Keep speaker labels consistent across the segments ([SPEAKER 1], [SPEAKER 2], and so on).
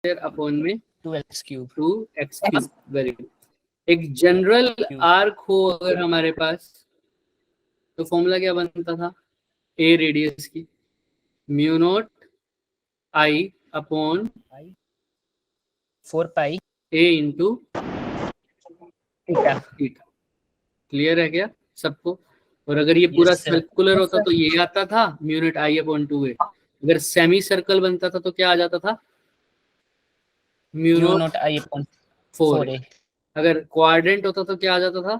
[SPEAKER 1] Upon में
[SPEAKER 2] 2x cube
[SPEAKER 1] 2x cube. Very good. एक general arc हो अगर हमारे पास तो फॉर्मूला क्या बनता था? ए रेडियस की mu not I upon
[SPEAKER 2] 4 pi
[SPEAKER 1] A into
[SPEAKER 2] theta.
[SPEAKER 1] Clear है क्या सबको? और अगर ये पूरा
[SPEAKER 2] Yes, sir.
[SPEAKER 1] सर्कुलर होता तो ये आता था mu not I upon 2a। अगर सेमी सर्कल बनता था तो क्या आ जाता था? Mu
[SPEAKER 2] mu
[SPEAKER 1] naught
[SPEAKER 2] not I upon
[SPEAKER 1] 4a।
[SPEAKER 2] 4a।
[SPEAKER 1] अगर क्वाड्रेंट होता तो क्या आ जाता था?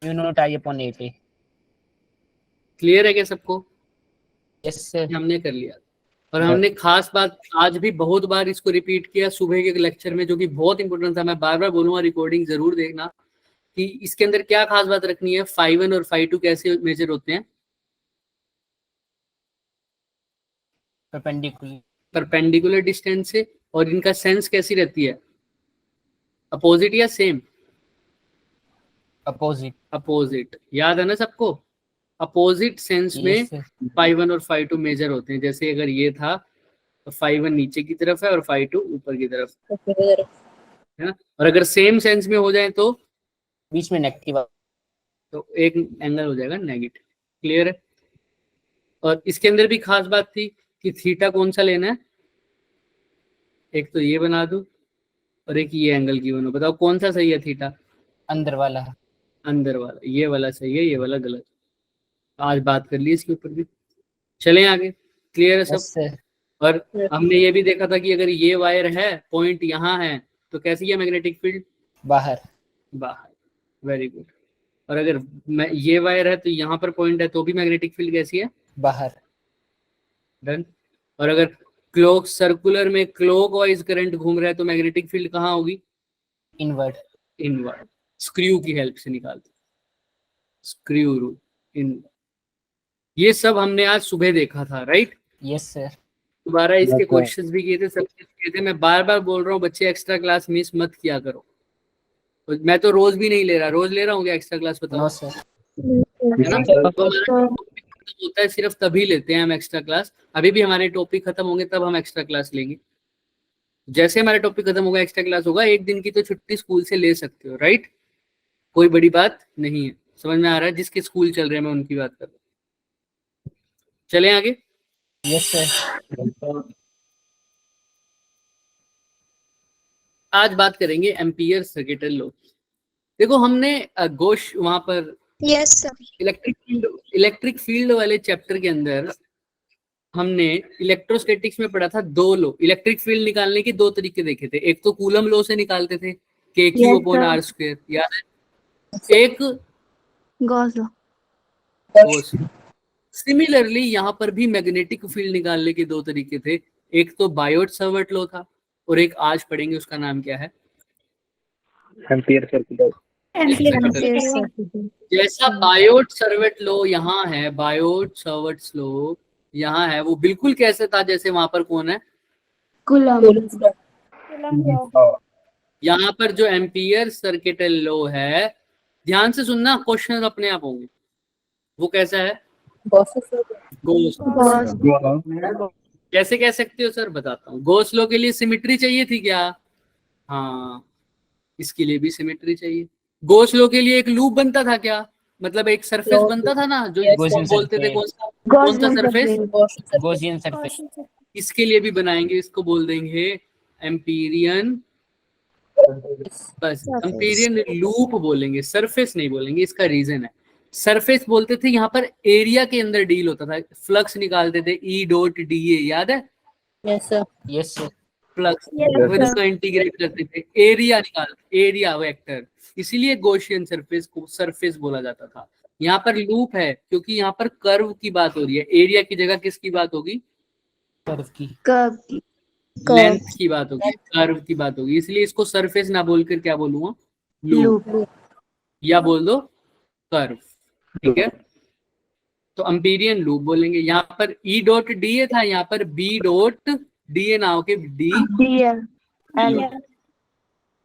[SPEAKER 2] Mu not I upon 8a।
[SPEAKER 1] Clear है क्या सबको?
[SPEAKER 2] Yes sir.
[SPEAKER 1] हमने कर लिया। और हमने खास बात आज भी बहुत बार इसको रिपीट किया सुबह के लेक्चर में, जो कि बहुत इंपॉर्टेंट था। मैं बार बार बोलूंगा, रिकॉर्डिंग जरूर देखना कि इसके अंदर क्या खास बात रखनी है। φ1 और φ2 कैसे मेजर होते हैं? परपेंडिकुलर डिस्टेंस से। और इनका सेंस कैसी रहती है? अपोजिट या सेम?
[SPEAKER 2] अपोजिट।
[SPEAKER 1] अपोजिट। याद है ना सबको? अपोजिट सेंस में
[SPEAKER 2] Yes, sir.
[SPEAKER 1] φ1 और φ2 मेजर होते हैं। जैसे अगर ये था तो φ1 नीचे की तरफ है और φ2 ऊपर की तरफ है ना। और अगर सेम सेंस में हो जाए तो
[SPEAKER 2] बीच में नेगेटिव।
[SPEAKER 1] तो एक एंगल हो जाएगा नेगेटिव। क्लियर है? और इसके अंदर भी खास बात थी कि थीटा कौन सा लेना है। एक तो ये बना दूं और एक ये एंगल की बनो। बताओ कौन सा सही है? थीटा
[SPEAKER 2] अंदर वाला।
[SPEAKER 1] अंदर वाला। ये वाला सही है, ये वाला गलत। आज बात कर ली इसके ऊपर भी। चलें आगे। क्लियर है सब?
[SPEAKER 2] Yes sir.
[SPEAKER 1] और हमने ये भी देखा था कि अगर ये वायर है, पॉइंट यहाँ है, तो कैसी है मैग्नेटिक फील्ड?
[SPEAKER 2] बाहर।
[SPEAKER 1] बाहर। Very good. और अगर ये वायर है तो यहाँ पर पॉइंट है तो भी मैग्नेटिक फील्ड कैसी है?
[SPEAKER 2] बाहर।
[SPEAKER 1] डन। और अगर क्लॉक सर्कुलर में क्लॉक वाइज करंट घूम रहा है तो मैग्नेटिक फील्ड कहाँ होगी?
[SPEAKER 2] इनवर्ड।
[SPEAKER 1] इनवर्ड। स्क्रू की हेल्प से निकालते, स्क्रू रूल इन। ये सब हमने आज सुबह देखा था, राइट?
[SPEAKER 2] Yes sir.
[SPEAKER 1] दोबारा इसके क्वेश्चंस भी किए थे, सब कुछ किए थे। मैं बार बार बोल रहा हूँ बच्चे एक्स्ट्रा क्लास मिस मत किया करो। तो मैं तो रोज भी नहीं ले रहा। रोज ले रहा हूँ क्या एक्स्ट्रा क्लास? बताओ।
[SPEAKER 2] No sir.
[SPEAKER 1] है ना? तो हमारा टॉपिक खत्म होता है सिर्फ तभी लेते हैं हम एक्स्ट्रा क्लास। अभी भी हमारे टॉपिक खत्म होंगे तब हम एक्स्ट्रा क्लास लेंगे। जैसे हमारे टॉपिक खत्म होगा एक्स्ट्रा क्लास होगा। एक दिन की तो छुट्टी स्कूल से ले सकते हो, राइट? कोई बड़ी बात नहीं है। समझ में आ रहा है? जिसके स्कूल चल रहे हैं मैं उनकी बात कर रहा हूँ। चलें आगे।
[SPEAKER 2] Yes sir.
[SPEAKER 1] आज बात करेंगे एम्पियर सर्किटल लॉ। देखो हमने गोश वहां पर
[SPEAKER 3] यस सर।
[SPEAKER 1] इलेक्ट्रिक फील्ड वाले चैप्टर के अंदर हमने इलेक्ट्रोस्टैटिक्स में पढ़ा था दो लॉ। इलेक्ट्रिक फील्ड निकालने के दो तरीके देखे थे। एक तो कूलम लॉ से निकालते थे, के क्यू अपॉन आर स्क्वायर, याद है? एक
[SPEAKER 3] गॉस लॉ।
[SPEAKER 1] गॉस। सिमिलरली यहाँ पर भी मैग्नेटिक फील्ड निकालने के दो तरीके थे। एक तो बायोट सावर्ट लॉ था और एक आज पढ़ेंगे, उसका नाम क्या है?
[SPEAKER 4] Ampere circuital.
[SPEAKER 1] जैसा बायोट सावर्ट लॉ यहाँ है, बायोट सावर्ट लॉ यहाँ है, वो बिल्कुल कैसे था जैसे वहां पर कौन है?
[SPEAKER 3] कूलम।
[SPEAKER 1] यहाँ पर जो एम्पियर सर्किटल लॉ है, ध्यान से सुनना, क्वेश्चन अपने आप होंगे। वो कैसा है? गॉस। कैसे कह सकते हो सर? बताता हूँ। गॉस लॉ के लिए सिमेट्री चाहिए थी क्या? हाँ, इसके लिए भी सिमेट्री चाहिए। गॉस लॉ के लिए एक लूप बनता था क्या? मतलब एक सरफेस बनता था ना, जो इसको बोलते थे कौन सा सरफेस?
[SPEAKER 2] Gaussian surface.
[SPEAKER 1] इसके लिए भी बनाएंगे, इसको बोल देंगे एम्पीरियन। बस एम्पीरियन लूप बोलेंगे, सरफेस नहीं बोलेंगे। इसका रीजन है, सरफेस बोलते थे यहाँ पर एरिया के अंदर डील होता था। फ्लक्स निकालते थे ई डॉट डी ए, याद है?
[SPEAKER 2] Yes sir. Yes sir.
[SPEAKER 1] Flux फिर उसको इंटीग्रेट करते थे, एरिया निकालते, एरिया वेक्टर। इसीलिए गॉसियन सरफेस को सरफेस बोला जाता था। यहाँ पर लूप है क्योंकि यहाँ पर कर्व की बात हो रही है। एरिया की जगह किसकी बात होगी?
[SPEAKER 2] कर्व की।
[SPEAKER 1] लेंथ की बात होगी, कर्व की बात होगी। इसलिए इसको सरफेस ना बोलकर क्या बोलूंगा? लूप। या बोल दो कर्व। ठीक है? तो एम्पीरियन लूप बोलेंगे। यहाँ पर ई डॉट डी ए था, यहाँ पर बी डॉट डी ए ना होके डी।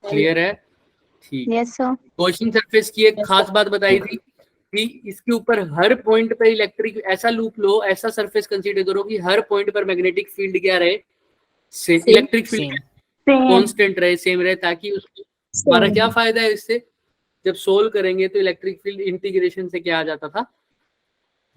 [SPEAKER 1] क्लियर है? ठीक।
[SPEAKER 3] Yes sir.
[SPEAKER 1] गॉसियन सरफेस की एक खास बात बताई थी कि इसके ऊपर हर पॉइंट पर इलेक्ट्रिक, ऐसा लूप लो, ऐसा सरफेस कंसीडर करो कि हर पॉइंट पर मैग्नेटिक फील्ड क्या रहे? से इलेक्ट्रिक फील्ड कांस्टेंट रहे, सेम रहे, ताकि उसको हमारा क्या फायदा है इससे, जब सोल्व करेंगे तो इलेक्ट्रिक फील्ड इंटीग्रेशन से क्या आ जाता था,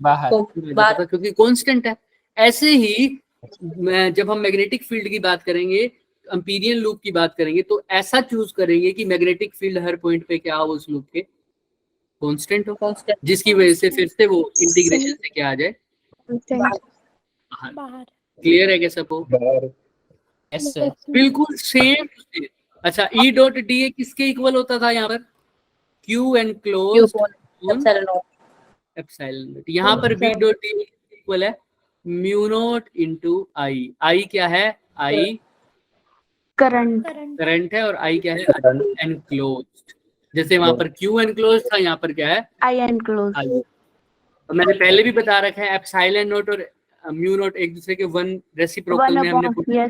[SPEAKER 2] बाहर।
[SPEAKER 1] क्योंकि कांस्टेंट है। ऐसे ही जब हम मैग्नेटिक फील्ड की बात करेंगे, एम्पीरियन लूप की बात करेंगे, तो ऐसा चूज करेंगे कि मैग्नेटिक फील्ड हर पॉइंट पे क्या हो, उस लूप के कांस्टेंट हो, जिसकी वजह से फिर से वो इंटीग्रेशन से क्या आ जाए, बाहर। क्लियर है क्या सबको?
[SPEAKER 2] Yes sir.
[SPEAKER 1] बिल्कुल सेम। अच्छा, ई डॉट डी ए किसके इक्वल होता था यहाँ पर, क्यू एनक्लोज एप्सिलॉन। यहाँ पर बी डॉट डी इक्वल है म्यू नॉट इंटू आई। आई क्या है, आई करंट है, और आई क्या है, एनक्लोज। जैसे वहां पर क्यू एनक्लोज था, यहाँ पर क्या है,
[SPEAKER 3] आई एनक्लोज।
[SPEAKER 1] तो मैंने पहले भी बता रखा है, एप्सिलॉन नॉट और म्यू नॉट एक दूसरे के वन रेसिप्रोकल में हमने है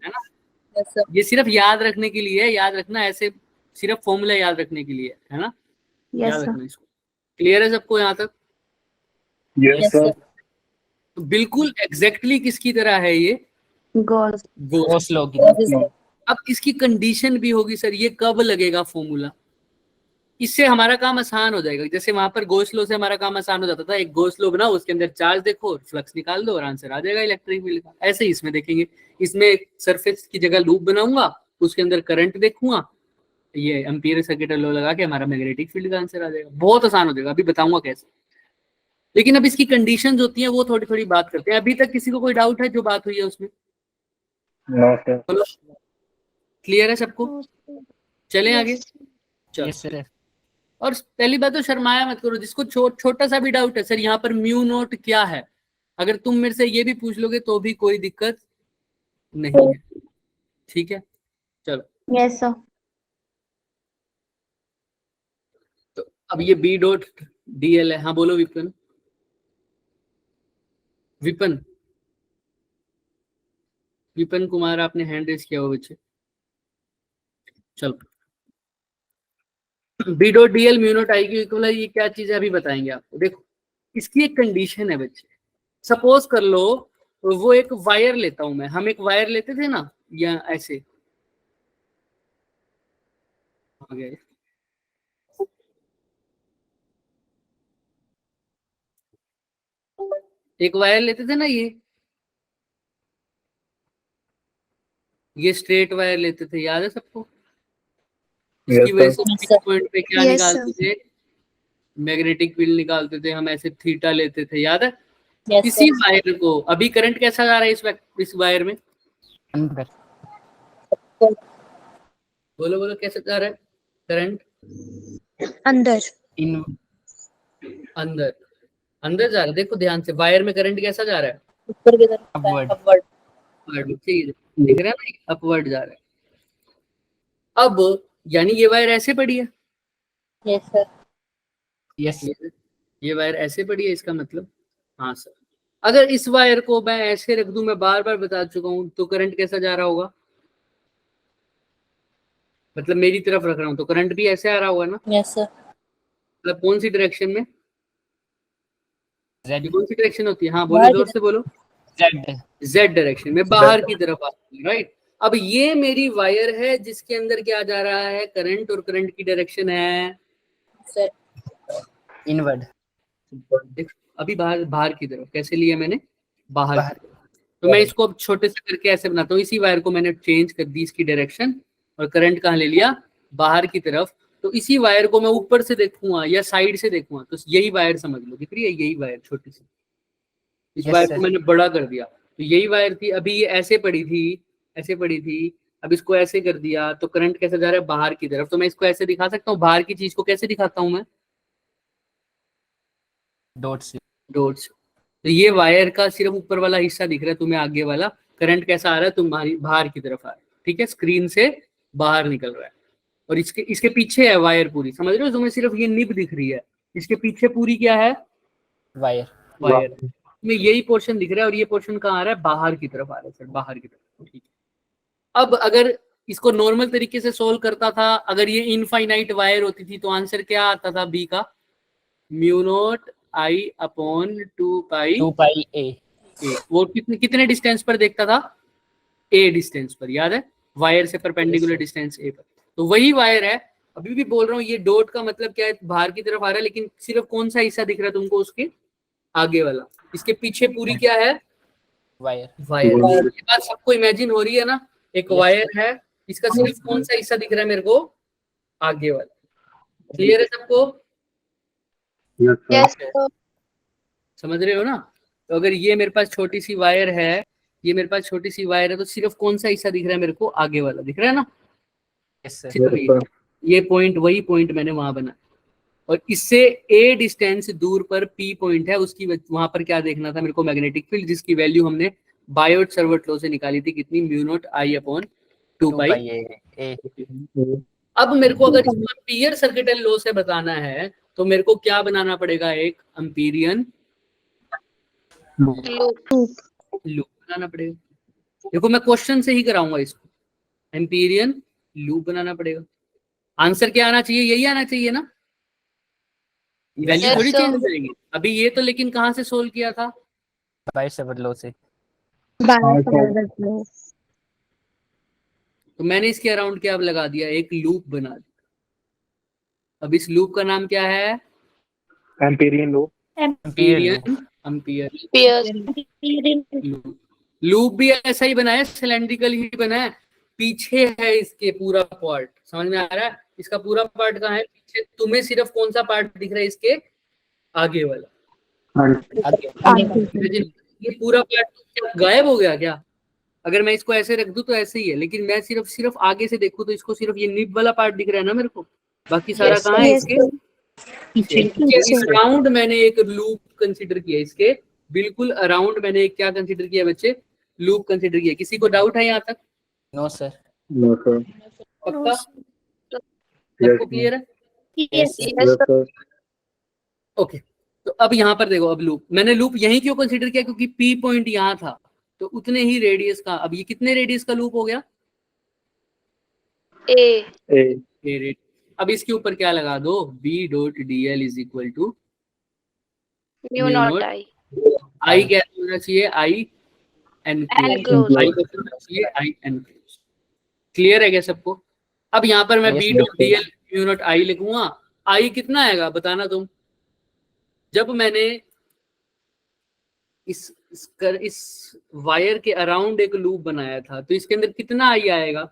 [SPEAKER 1] ना। ये सिर्फ याद रखने के लिए है, याद रखना, ऐसे सिर्फ फॉर्मूला याद रखने के लिए है ना, याद रखना इसको। क्लियर है सबको यहाँ तक?
[SPEAKER 4] Yes sir.
[SPEAKER 1] तो बिल्कुल एग्जैक्टली किसकी तरह है ये,
[SPEAKER 2] गॉस लॉ की।
[SPEAKER 1] अब इसकी कंडीशन भी होगी, सर ये कब लगेगा फॉर्मूला, इससे हमारा काम आसान हो जाएगा। जैसे वहां पर गॉस लॉ से हमारा काम आसान हो जाता था, एक गॉस लॉ बनाओ, उसके अंदर चार्ज देखो और फ्लक्स निकाल दो और आंसर आ जाएगा इलेक्ट्रिक फील्ड का। ऐसे ही इसमें देखेंगे, इसमें सरफेस की जगह लूप बनाऊंगा, उसके अंदर करंट देखूंगा, ये एम्पीयर सर्किट लॉ लगा के हमारा मैग्नेटिक फील्ड का आंसर आ जाएगा। बहुत आसान हो जाएगा, अभी बताऊंगा कैसे। लेकिन अब इसकी कंडीशंस होती हैं, वो थोड़ी थोड़ी बात करते हैं। अभी तक किसी को कोई डाउट है जो बात हुई है उसमें?
[SPEAKER 4] No sir.
[SPEAKER 1] क्लियर है सबको? चलें आगे।
[SPEAKER 2] Yes sir.
[SPEAKER 1] और पहली बात तो शर्माया मत करो, जिसको छोटा सा भी डाउट है, सर यहाँ पर म्यू नोट क्या है, अगर तुम मेरे से ये भी पूछ लोगे तो भी कोई दिक्कत नहीं है। ठीक है, चलो।
[SPEAKER 3] Yes sir.
[SPEAKER 1] तो अब ये बी डॉट डी एल है। हाँ बोलो विपिन। विपिन विपिन कुमार, आपने हैंड रेज किया हो बच्चे। चलो, B dot D L mu not I equal इक्वल है, ये क्या चीज है अभी बताएंगे आपको। देखो, इसकी एक कंडीशन है बच्चे। सपोज कर लो, वो एक वायर लेता हूं मैं, हम एक वायर लेते थे ना, या ऐसे आ गए, एक वायर लेते थे ना, ये स्ट्रेट वायर लेते थे, याद है सबको? इसकी वजह से पॉइंट पे क्या निकालते थे, मैग्नेटिक फील्ड निकालते थे हम, ऐसे थीटा लेते थे, याद है? इसी वायर को अभी करंट कैसा जा रहा है इस वायर में,
[SPEAKER 2] अंदर।
[SPEAKER 1] बोलो बोलो, कैसे जा रहा है करंट?
[SPEAKER 3] अंदर।
[SPEAKER 1] अंदर अंदर जा रहा है। देखो ध्यान से, वायर में करंट कैसा जा रहा है,
[SPEAKER 3] ऊपर की तरफ,
[SPEAKER 2] अपवर्ड।
[SPEAKER 1] दिख रहा है ना, अपवर्ड जा रहा है। अब यानी ये वायर ऐसे पड़ी है,
[SPEAKER 3] यस सर।
[SPEAKER 2] यस।
[SPEAKER 1] ये वायर ऐसे पड़ी है, इसका मतलब, हाँ सर। अगर इस वायर को मैं ऐसे रख दूं, मैं बार बार बता चुका हूं, तो करंट कैसा जा रहा होगा, मतलब मेरी तरफ रख रहा हूं तो करंट भी ऐसे आ रहा होगा ना।
[SPEAKER 3] Yes sir.
[SPEAKER 1] मतलब कौन सी डायरेक्शन में,
[SPEAKER 2] जेड।
[SPEAKER 1] कौन सी डायरेक्शन होती है, हाँ बोलो जोर से बोलो,
[SPEAKER 2] जेड।
[SPEAKER 1] जेड डायरेक्शन में, बाहर की तरफ आती है, राइट। अब ये मेरी वायर है जिसके अंदर क्या जा रहा है, करंट, और करंट की डायरेक्शन है
[SPEAKER 2] इनवर्ड।
[SPEAKER 1] अभी बाहर की तरफ। कैसे लिया मैंने, बाहर की तरफ। तो मैं इसको अब छोटे से करके ऐसे बनाता हूँ, इसी वायर को मैंने चेंज कर दी इसकी डायरेक्शन, और करंट कहाँ ले लिया, बाहर की तरफ। तो इसी वायर को मैं ऊपर से देखूंगा या साइड से देखूंगा, तो यही वायर समझ लो, दिख रही है यही वायर छोटी सी, इस वायर को मैंने बड़ा कर दिया। तो यही वायर थी, अभी ये ऐसे पड़ी थी, अब इसको ऐसे कर दिया, तो करंट कैसे जा रहा है, बाहर की तरफ। तो मैं इसको ऐसे दिखा सकता हूँ, बाहर की चीज को कैसे दिखाता हूँ मैं,
[SPEAKER 2] डॉट से।
[SPEAKER 1] तो ये वायर का सिर्फ ऊपर वाला हिस्सा दिख रहा है तुम्हें, आगे वाला करंट कैसा आ रहा है, तुम्हारी बाहर की तरफ आ रहा है, ठीक है, स्क्रीन से बाहर निकल रहा है। और इसके पीछे है वायर पूरी, समझ रहे हो, तुम्हें सिर्फ ये निब दिख रही है, इसके पीछे पूरी क्या है, वायर में यही पोर्शन दिख रहा है, और ये पोर्शन कहाँ आ रहा है, बाहर की तरफ आ रहा है सर, बाहर की तरफ, ठीक है। अब अगर इसको नॉर्मल तरीके से सोल्व करता था, अगर ये इनफाइनाइट वायर होती थी, तो आंसर क्या आता था बी का, mu not I upon 2 pi ए। वो कितने डिस्टेंस पर देखता था, ए डिस्टेंस पर, याद है? वायर से परपेंडिकुलर डिस्टेंस ए पर। तो वही वायर है, अभी भी बोल रहा हूँ, ये डॉट का मतलब क्या है, बाहर की तरफ आ रहा है, लेकिन सिर्फ कौन सा हिस्सा दिख रहा है तुमको, उसके आगे वाला। इसके पीछे पूरी क्या है,
[SPEAKER 2] वायर।
[SPEAKER 1] वायर। ये बात सबको इमेजिन हो रही है ना, एक वायर है, इसका सिर्फ कौन सा हिस्सा दिख रहा है मेरे को, आगे वाला। क्लियर है सबको?
[SPEAKER 4] Yes, sir.
[SPEAKER 3] Yes, sir.
[SPEAKER 1] समझ रहे हो ना? तो अगर ये मेरे पास छोटी सी वायर है, ये मेरे पास छोटी सी वायर है, तो सिर्फ कौन सा हिस्सा दिख रहा है मेरे को, आगे वाला दिख रहा है ना,
[SPEAKER 2] यस सर।
[SPEAKER 1] सिर्फ
[SPEAKER 4] Yes, sir.
[SPEAKER 1] ये पॉइंट, वही पॉइंट मैंने वहां बना, और इससे ए डिस्टेंस दूर पर पी पॉइंट है, उसकी वहां पर क्या देखना था मेरे को, मैग्नेटिक फील्ड, जिसकी वैल्यू हमने बायोट सर्वट लॉ से निकाली थी, कितनी, mu not I upon 2 pi.
[SPEAKER 2] ए।
[SPEAKER 1] अब मेरे को अगर इसको एम्पियर सर्किटल लॉ से बताना है, तो मेरे को क्या बनाना पड़ेगा, एक एम्पिरियन
[SPEAKER 3] Loop.
[SPEAKER 1] लूप बनाना पड़ेगा। देखो मैं क्वेश्चन से ही कराऊंगा इसको, एम्पिरियन लूप बनाना पड़ेगा। आंसर क्या आना चाहिए, यही आना चाहिए ना, वैल्यू
[SPEAKER 3] Yes,
[SPEAKER 1] थोड़ी
[SPEAKER 3] sir.
[SPEAKER 1] चेंज करेंगे अभी। ये तो लेकिन कहाँ से सोल्व किया था,
[SPEAKER 2] बायोट सर्वट लॉ से।
[SPEAKER 1] तो मैंने इसके अराउंड क्या लगा दिया, एक लूप बना दिया। अब इस लूप का नाम क्या है,
[SPEAKER 4] Amperian law.
[SPEAKER 1] Amperian ampere loop. Loop भी ऐसा ही बना है, सिलेंड्रिकल ही बना है, पीछे है इसके पूरा पार्ट, समझ में आ रहा है, इसका पूरा पार्ट कहाँ है, पीछे। तुम्हें सिर्फ कौन सा पार्ट दिख रहा है, इसके आगे वाला। ये पूरा पार्ट गायब हो गया क्या, अगर मैं इसको ऐसे रख दूं तो ऐसे ही है, लेकिन मैं सिर्फ आगे से देखूं तो इसको सिर्फ ये निब वाला पार्ट दिख रहा है ना मेरे को, बाकी सारा
[SPEAKER 2] Yes,
[SPEAKER 1] कहाँ है
[SPEAKER 3] yes,
[SPEAKER 1] इसके
[SPEAKER 3] Pीछे।
[SPEAKER 1] इस राउंड मैंने एक लूप कंसीडर किया, इसके बिल्कुल अराउंड मैंने एक क्या कंसीडर किया बच्चे, लूप कंसीडर किया। किसी को डाउट है यहाँ तक?
[SPEAKER 2] No sir.
[SPEAKER 4] No, sir.
[SPEAKER 1] पक्का?
[SPEAKER 4] Yes,
[SPEAKER 1] सबको क्लियर है?
[SPEAKER 3] Yes,
[SPEAKER 2] Yes,
[SPEAKER 3] yes,
[SPEAKER 4] Yes,
[SPEAKER 3] sir.
[SPEAKER 4] sir.
[SPEAKER 1] Okay. तो अब यहाँ पर देखो, अब लूप मैंने लूप यहीं क्यों कंसीडर किया, क्योंकि पी पॉइंट यहाँ था, तो उतने ही रेडियस का, अब ये कितने रेडियस का लूप हो गया,
[SPEAKER 3] A.
[SPEAKER 4] A.
[SPEAKER 1] A red. अब इसके ऊपर क्या लगा दो, B dot D L is equal to
[SPEAKER 3] Mu not I.
[SPEAKER 1] I क्या होना चाहिए, आई एन
[SPEAKER 3] Enclosed.
[SPEAKER 1] आई को होना चाहिए आई एन क्लोज। क्लियर है क्या सबको? अब यहाँ पर मैं
[SPEAKER 2] Yes,
[SPEAKER 1] B
[SPEAKER 2] sir.
[SPEAKER 1] Dot D L mu not I लिखूंगा, आई कितना आएगा बताना तुम। जब मैंने इस वायर के अराउंड एक लूप बनाया था, तो इसके अंदर कितना आई आएगा,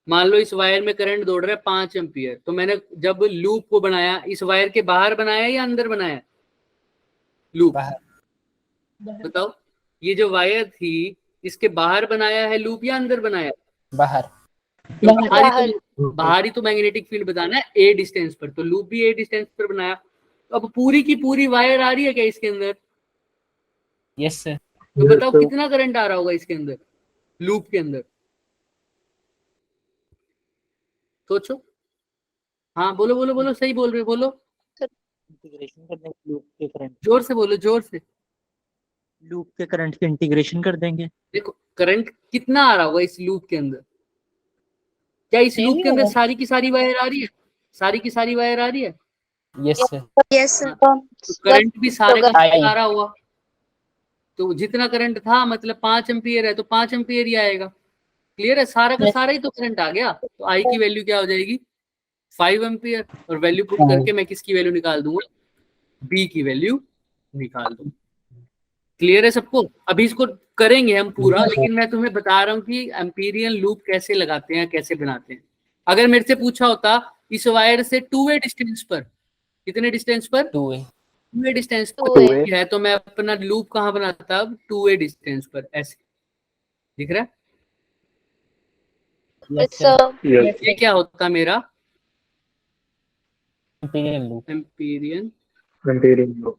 [SPEAKER 1] मान लो इस वायर में करंट दौड़ रहा है 5 एम्पियर, तो मैंने जब लूप को बनाया, इस वायर के बाहर बनाया या अंदर बनाया लूप,
[SPEAKER 2] बाहर।
[SPEAKER 1] बताओ। ये जो वायर थी, इसके बाहर बनाया है लूप या अंदर बनाया,
[SPEAKER 2] बाहर।
[SPEAKER 1] बाहरी तो मैग्नेटिक फील्ड बताना है ए डिस्टेंस पर, तो लूप भी ए डिस्टेंस पर बनाया। तो अब पूरी की पूरी वायर आ रही है क्या इसके अंदर,
[SPEAKER 2] यस सर।
[SPEAKER 1] तो
[SPEAKER 4] Yes,
[SPEAKER 1] बताओ
[SPEAKER 4] sir.
[SPEAKER 1] कितना करंट आ रहा होगा इसके अंदर, लूप के अंदर, सोचो। हाँ बोलो बोलो बोलो, सही बोल रहे हो, बोलो
[SPEAKER 5] इंटीग्रेशन कर देंगे लूप के करंट,
[SPEAKER 1] जोर से बोलो, जोर से।
[SPEAKER 5] लूप के करंट के इंटीग्रेशन कर देंगे।
[SPEAKER 1] देखो करंट कितना आ रहा होगा इस लूप के अंदर, क्या इस लूप के अंदर सारी की सारी वायर आ रही है, सारी की सारी वायर आ रही है,
[SPEAKER 2] यस सर।
[SPEAKER 3] Yes, sir.
[SPEAKER 1] तो करंट भी सारे का
[SPEAKER 2] आई।
[SPEAKER 1] आ रहा हुआ, तो जितना करंट था मतलब 5 एम्पियर है, तो 5 एम्पियर ही आएगा। क्लियर है, सारा का सारा ही तो करंट आ गया, तो आई की वैल्यू क्या हो जाएगी, 5 एम्पियर, और वैल्यू पुट करके मैं किसकी वैल्यू निकाल दूंगा, बी की वैल्यू निकाल दूंगा। क्लियर है सबको? अभी इसको करेंगे हम पूरा, लेकिन मैं तुम्हें बता रहा हूँ कि एम्पीरियन लूप कैसे लगाते हैं, कैसे बनाते हैं। अगर मेरे से पूछा होता इस वायर से 2 वे डिस्टेंस पर, कितने डिस्टेंस पर,
[SPEAKER 2] 2 वे।
[SPEAKER 1] 2 वे डिस्टेंस पर
[SPEAKER 3] 2 way.
[SPEAKER 1] है, तो मैं अपना लूप कहाँ बनाता, अब 2 वे डिस्टेंस पर, ऐसे दिख रहा है।
[SPEAKER 3] Yes, sir.
[SPEAKER 4] Yes.
[SPEAKER 1] ये क्या होता मेरा,
[SPEAKER 2] integral loop.
[SPEAKER 1] Empyrean.
[SPEAKER 4] Amperian law.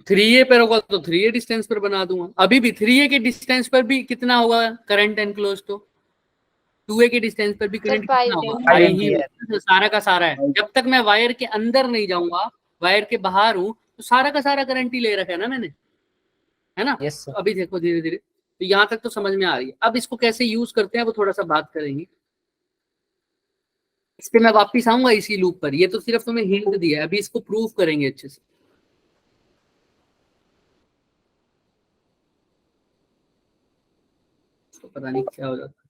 [SPEAKER 1] 3A पर होगा तो 3A डिस्टेंस पर बना दूंगा, अभी भी 3A के डिस्टेंस पर भी कितना होगा करंट एनक्लोज, तो 2A के डिस्टेंस पर भी करंट
[SPEAKER 3] five
[SPEAKER 1] कितना होगा,
[SPEAKER 2] एम्पियर।
[SPEAKER 1] आई ही होगा, सारा का सारा है। जब तक मैं वायर के अंदर नहीं जाऊंगा, वायर के बाहर हूं, तो सारा का सारा करंट ही ले रखा है ना मैंने, है ना।
[SPEAKER 2] यस
[SPEAKER 1] तो
[SPEAKER 2] सर।
[SPEAKER 1] अभी देखो धीरे धीरे, तो यहाँ तक तो समझ में आ रही है। अब इसको कैसे यूज करते हैं वो थोड़ा सा बात करेंगे, इस पे मैं वापिस आऊंगा इसी लूप पर, ये तो सिर्फ तुम्हें हिंट दिया है, अभी इसको प्रूव करेंगे अच्छे से। इसको पता नहीं क्या हो जाता।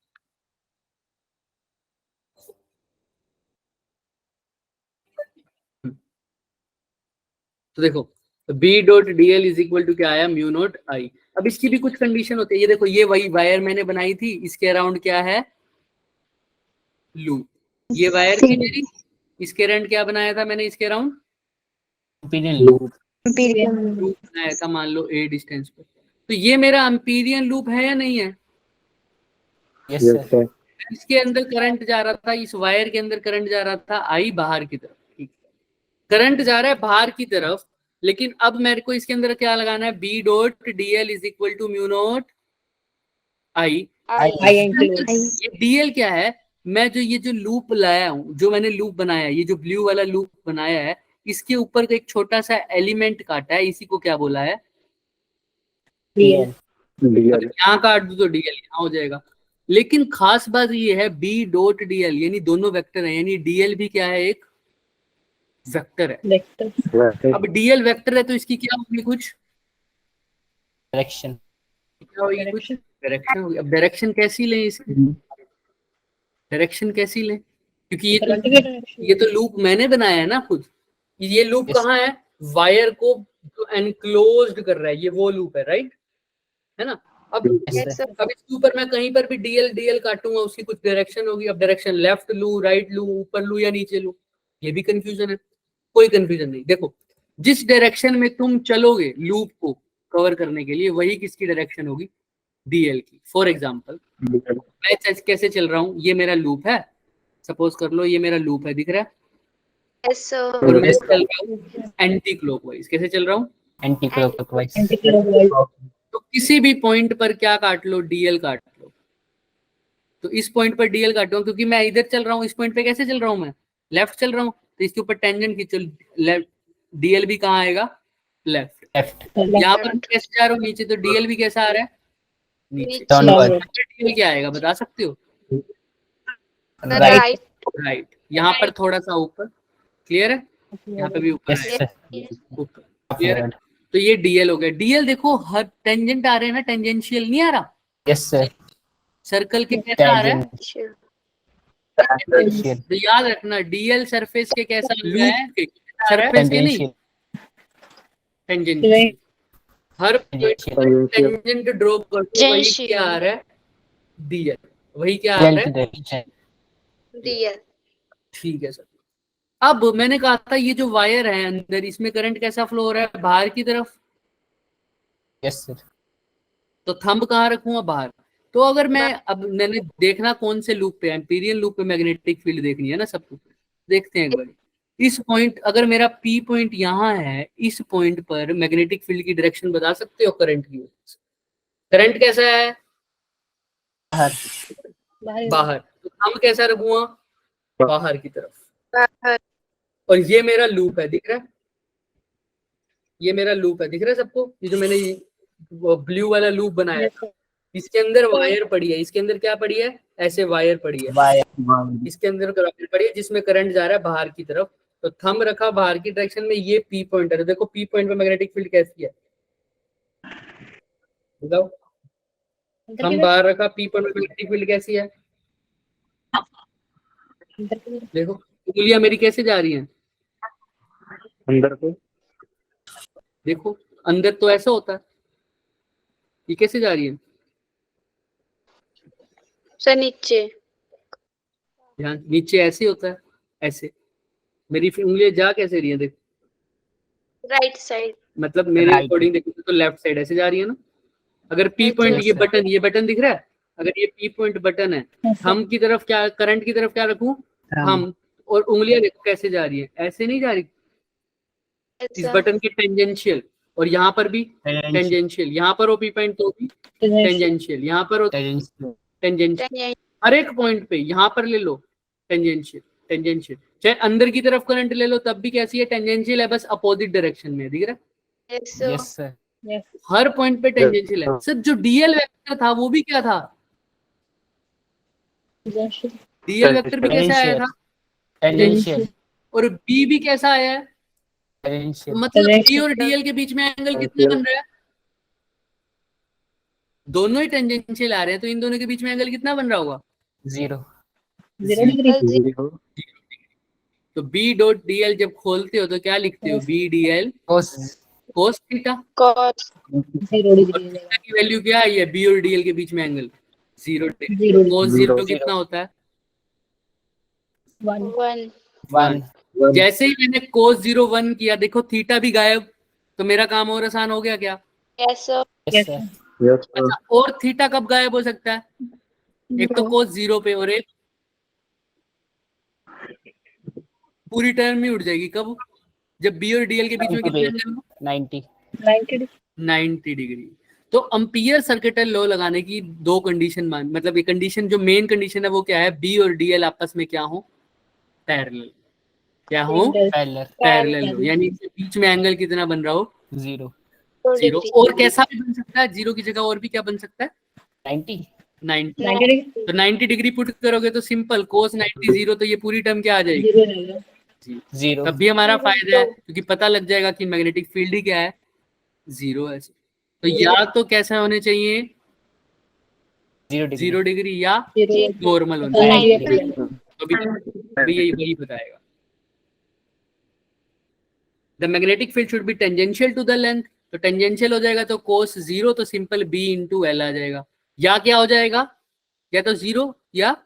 [SPEAKER 1] तो देखो B dot D L is equal to क्या आया, म्यू नॉट आई। अब इसकी भी कुछ कंडीशन होती है, ये देखो ये वही वायर मैंने बनाई थी, इसके अराउंड क्या है, लूप। ये वायर थी मेरी, इसके अराउंड क्या बनाया था मैंने, इसके अराउंड
[SPEAKER 2] एम्पीरियन लूप।
[SPEAKER 1] लूप बनाया था, मान लो ए डिस्टेंस पे। तो ये मेरा एम्पीरियन लूप है या नहीं है?
[SPEAKER 2] Yes
[SPEAKER 4] yes
[SPEAKER 2] sir.
[SPEAKER 4] सर।
[SPEAKER 1] इसके अंदर करंट जा रहा था, इस वायर के अंदर करंट जा रहा था आई बाहर की तरफ, ठीक है, करंट जा रहा है बाहर की तरफ, लेकिन अब मेरे को इसके अंदर क्या लगाना है, B dot D L is equal to mu not I. ये डीएल क्या है, मैं जो ये जो लूप लाया हूं, जो मैंने लूप बनाया है, ये जो ब्लू वाला लूप बनाया है, इसके ऊपर एक छोटा सा एलिमेंट काटा है, इसी को क्या बोला है,
[SPEAKER 2] डीएल।
[SPEAKER 4] डीएल।
[SPEAKER 1] यहाँ काट दो तो डीएल यहाँ हो जाएगा। लेकिन खास बात ये है बी डॉट डीएल यानी दोनों वेक्टर है, यानी डीएल भी क्या है, एक वेक्टर है। अब डीएल वेक्टर है तो इसकी क्या होगी, कुछ
[SPEAKER 2] डायरेक्शन।
[SPEAKER 1] क्या होगी, कुछ डायरेक्शन होगी। अब डायरेक्शन कैसी लें इसकी, डायरेक्शन कैसी लें, क्योंकि ये तो लूप मैंने बनाया है ना खुद। ये लूप
[SPEAKER 2] Yes.
[SPEAKER 1] कहाँ है, वायर को जो एनक्लोज्ड कर रहा है, ये वो लूप है, राइट, है ना। अब
[SPEAKER 2] Yes, sir.
[SPEAKER 1] अब इसके ऊपर मैं कहीं पर भी डीएल डीएल काटूंगा, उसकी कुछ डायरेक्शन होगी। अब डायरेक्शन लेफ्ट लू, राइट लू, ऊपर लू या नीचे लू, ये भी कंफ्यूजन है। कोई कंफ्यूजन नहीं, देखो जिस डायरेक्शन में तुम चलोगे लूप को कवर करने के लिए, वही किसकी डायरेक्शन होगी, डीएल की। फॉर एग्जाम्पल मैं कैसे चल रहा हूँ, ये मेरा लूप है, सपोज कर लो ये मेरा लूप है, दिख रहा है,
[SPEAKER 3] Yes, sir.
[SPEAKER 1] और मैं चल रहा हूँ एंटी क्लॉकवाइज। कैसे चल रहा हूँ,
[SPEAKER 2] एंटी क्लॉकवाइज।
[SPEAKER 1] तो किसी भी पॉइंट पर क्या काट लो, डीएल काट लो। तो इस पॉइंट पर डीएल काटूंगा, क्योंकि मैं इधर चल रहा हूँ, इस पॉइंट पे कैसे चल रहा हूँ, मैं लेफ्ट चल रहा हूँ, तो इसके ऊपर टेंजेंट खींचो, लेफ्ट, डीएल भी कहाँ आएगा, लेफ्ट।
[SPEAKER 2] लेफ्ट।
[SPEAKER 1] यहाँ पर कैसे जा रहा हूँ, नीचे, तो डीएल भी कैसा आ रहा है, नीचे।
[SPEAKER 2] डाउनवर्ड।
[SPEAKER 1] डीएल क्या आएगा बता सकते हो,
[SPEAKER 2] राइट।
[SPEAKER 1] राइट। यहाँ पर थोड़ा सा ऊपर, क्लियर है, यहाँ पे भी ऊपर
[SPEAKER 2] यस सर।
[SPEAKER 1] ऊपर, क्लियर है। तो ये डीएल हो गया। डीएल देखो हर टेंजेंट आ रहे हैं ना, टेंजेंशियल नहीं आ रहा,
[SPEAKER 2] यस सर।
[SPEAKER 1] सर्कल के कैसा आ रहा है,
[SPEAKER 2] टेंजेंशियल।
[SPEAKER 1] तो याद रखना डीएल सरफेस के कैसा लूप के सरफेस के नहीं, टेंजेंशियल। हर टेंजेंट ड्रॉ करते वही क्या आ रहा है, डीएल, वही क्या आ रहा है,
[SPEAKER 3] डीएल।
[SPEAKER 1] ठीक है सर। अब मैंने कहा था ये जो वायर है अंदर, इसमें करंट कैसा फ्लो हो रहा है, बाहर की तरफ।
[SPEAKER 2] Yes sir.
[SPEAKER 1] तो थंब कहाँ रखूंगा, बाहर। तो अगर मैं, अब मैंने देखना कौन से लूप पे, एम्पीरियल लूप पे मैग्नेटिक फील्ड देखनी है ना सबको, देखते हैं एक बार। इस पॉइंट, अगर मेरा पी पॉइंट यहाँ है, इस पॉइंट पर मैग्नेटिक फील्ड की डायरेक्शन बता सकते हो करंट की, करंट कैसा है, बाहर। तो थंब कैसा रखूंगा, बाहर की तरफ। और ये मेरा लूप है, दिख रहा है, ये मेरा लूप है, दिख रहा है सबको, ये जो मैंने ब्लू वाला लूप बनाया था, इसके अंदर वायर पड़ी है, इसके अंदर क्या पड़ी है, ऐसे वायर पड़ी है, इसके अंदर वायर पड़ी है जिसमें करंट जा रहा है बाहर की तरफ। तो थंब रखा बाहर की डायरेक्शन में, ये पी पॉइंट है। देखो पी पॉइंट पे मैग्नेटिक फील्ड कैसी है, बताओ, थंब बाहर रखा, पी पॉइंट पे मैग्नेटिक फील्ड कैसी है, देखो उंगलियां मेरी कैसे जा रही हैं,
[SPEAKER 4] अंदर को।
[SPEAKER 1] देखो अंदर तो ऐसा होता है, ये कैसे जा रही है,
[SPEAKER 3] सर नीचे।
[SPEAKER 1] ध्यान, नीचे ऐसे होता है, ऐसे। मेरी उंगलियां जा कैसे रही है, देखो
[SPEAKER 3] राइट साइड।
[SPEAKER 1] मतलब मेरे अकॉर्डिंग देखो तो लेफ्ट साइड ऐसे जा रही है ना। अगर पी पॉइंट, ये बटन दिख रहा है, अगर ये पी पॉइंट बटन है, थंब की तरफ क्या, करंट की तरफ क्या रखूं, थंब, और उंगलियां देखो कैसे जा रही है, ऐसे नहीं जा रही, इस बटन के टेंजेंशियल, और यहाँ पर भी टेंजेंशियल, यहाँ पर हो पी पॉइंट तो भी टेंजेंशियल, यहाँ पर हो टेंजेंशियल, हर एक पॉइंट पे यहाँ पर ले लो टेंजेंशियल, टेंजेंशियल। चाहे अंदर की तरफ करंट ले लो तब भी कैसी है, टेंजेंशियल है, बस अपोजिट डायरेक्शन में, दिख रहा है।
[SPEAKER 2] Yes sir.
[SPEAKER 1] हर पॉइंट पे टेंजेंशियल है। सर जो डीएल वेक्टर था वो भी क्या था, डीएल वेक्टर भी कैसे आया था,
[SPEAKER 2] टेंजेंशियल।
[SPEAKER 1] और बी भी कैसा आया है,
[SPEAKER 2] टेंजेंशियल।
[SPEAKER 1] मतलब बी और डीएल के बीच में एंगल कितना बन रहा है, दोनों ही टेंजेंशियल आ रहे हैं, तो इन दोनों के बीच में एंगल कितना बन रहा होगा?
[SPEAKER 2] 0
[SPEAKER 4] 0
[SPEAKER 1] तो बी डॉट डी एल जब खोलते हो तो क्या लिखते हो? B D L
[SPEAKER 2] cos
[SPEAKER 1] cos theta.
[SPEAKER 3] cos
[SPEAKER 1] theta की वैल्यू क्या है? ये बी और डी एल के बीच में एंगल 0 डिग्री। कोस 0 कितना होता है?
[SPEAKER 3] 1
[SPEAKER 2] 1
[SPEAKER 1] जैसे ही मैंने कोस 0 1 किया, देखो थीटा भी गायब, तो मेरा काम और आसान हो गया क्या?
[SPEAKER 3] yes sir
[SPEAKER 2] yes sir
[SPEAKER 4] Yes sir.
[SPEAKER 1] अच्छा, और थीटा कब गायब हो सकता है? एक तो कोस 0 पे, और एक पूरी टर्म ही उड़ जाएगी। कब? जब बी और डीएल के बीच में
[SPEAKER 2] 90
[SPEAKER 1] कितने
[SPEAKER 2] पे।
[SPEAKER 1] एंगल हो?
[SPEAKER 2] 90
[SPEAKER 1] 90 डिग्री। तो अम्पियर सर्किटल लॉ लगाने की दो कंडीशन मतलब ये कंडीशन, जो मेन कंडीशन है वो क्या है? बी और डीएल आपस में क्या हो? पैरेलल। क्या हो?
[SPEAKER 2] पैरेलल
[SPEAKER 1] पैरेलल हो, यानी इनके बीच में एंगल कितना बन रहा हो?
[SPEAKER 2] 0
[SPEAKER 1] 0। और कैसा भी बन सकता है, 0 की जगह और भी क्या बन सकता है?
[SPEAKER 2] 90
[SPEAKER 1] 90। तो 90 डिग्री पुट करोगे तो सिंपल कोस 90 0, तो ये पूरी टर्म क्या आ जाएगी?
[SPEAKER 2] 0
[SPEAKER 1] तब भी हमारा फायदा है, क्योंकि पता लग जाएगा कि मैग्नेटिक फील्ड ही क्या है? 0 है। तो या तो कैसा होने चाहिए?
[SPEAKER 2] 0 डिग्री
[SPEAKER 1] 0 डिग्री या नॉर्मल होना
[SPEAKER 2] 90
[SPEAKER 1] चाहिए।
[SPEAKER 2] डिग्री
[SPEAKER 1] अभी यही वही बताएगा। The magnetic field should be tangential to the length. तो टेंजेंशियल हो जाएगा तो कोस 0, तो सिंपल बी इंटू एल आ जाएगा। या क्या हो जाएगा? या तो 0 या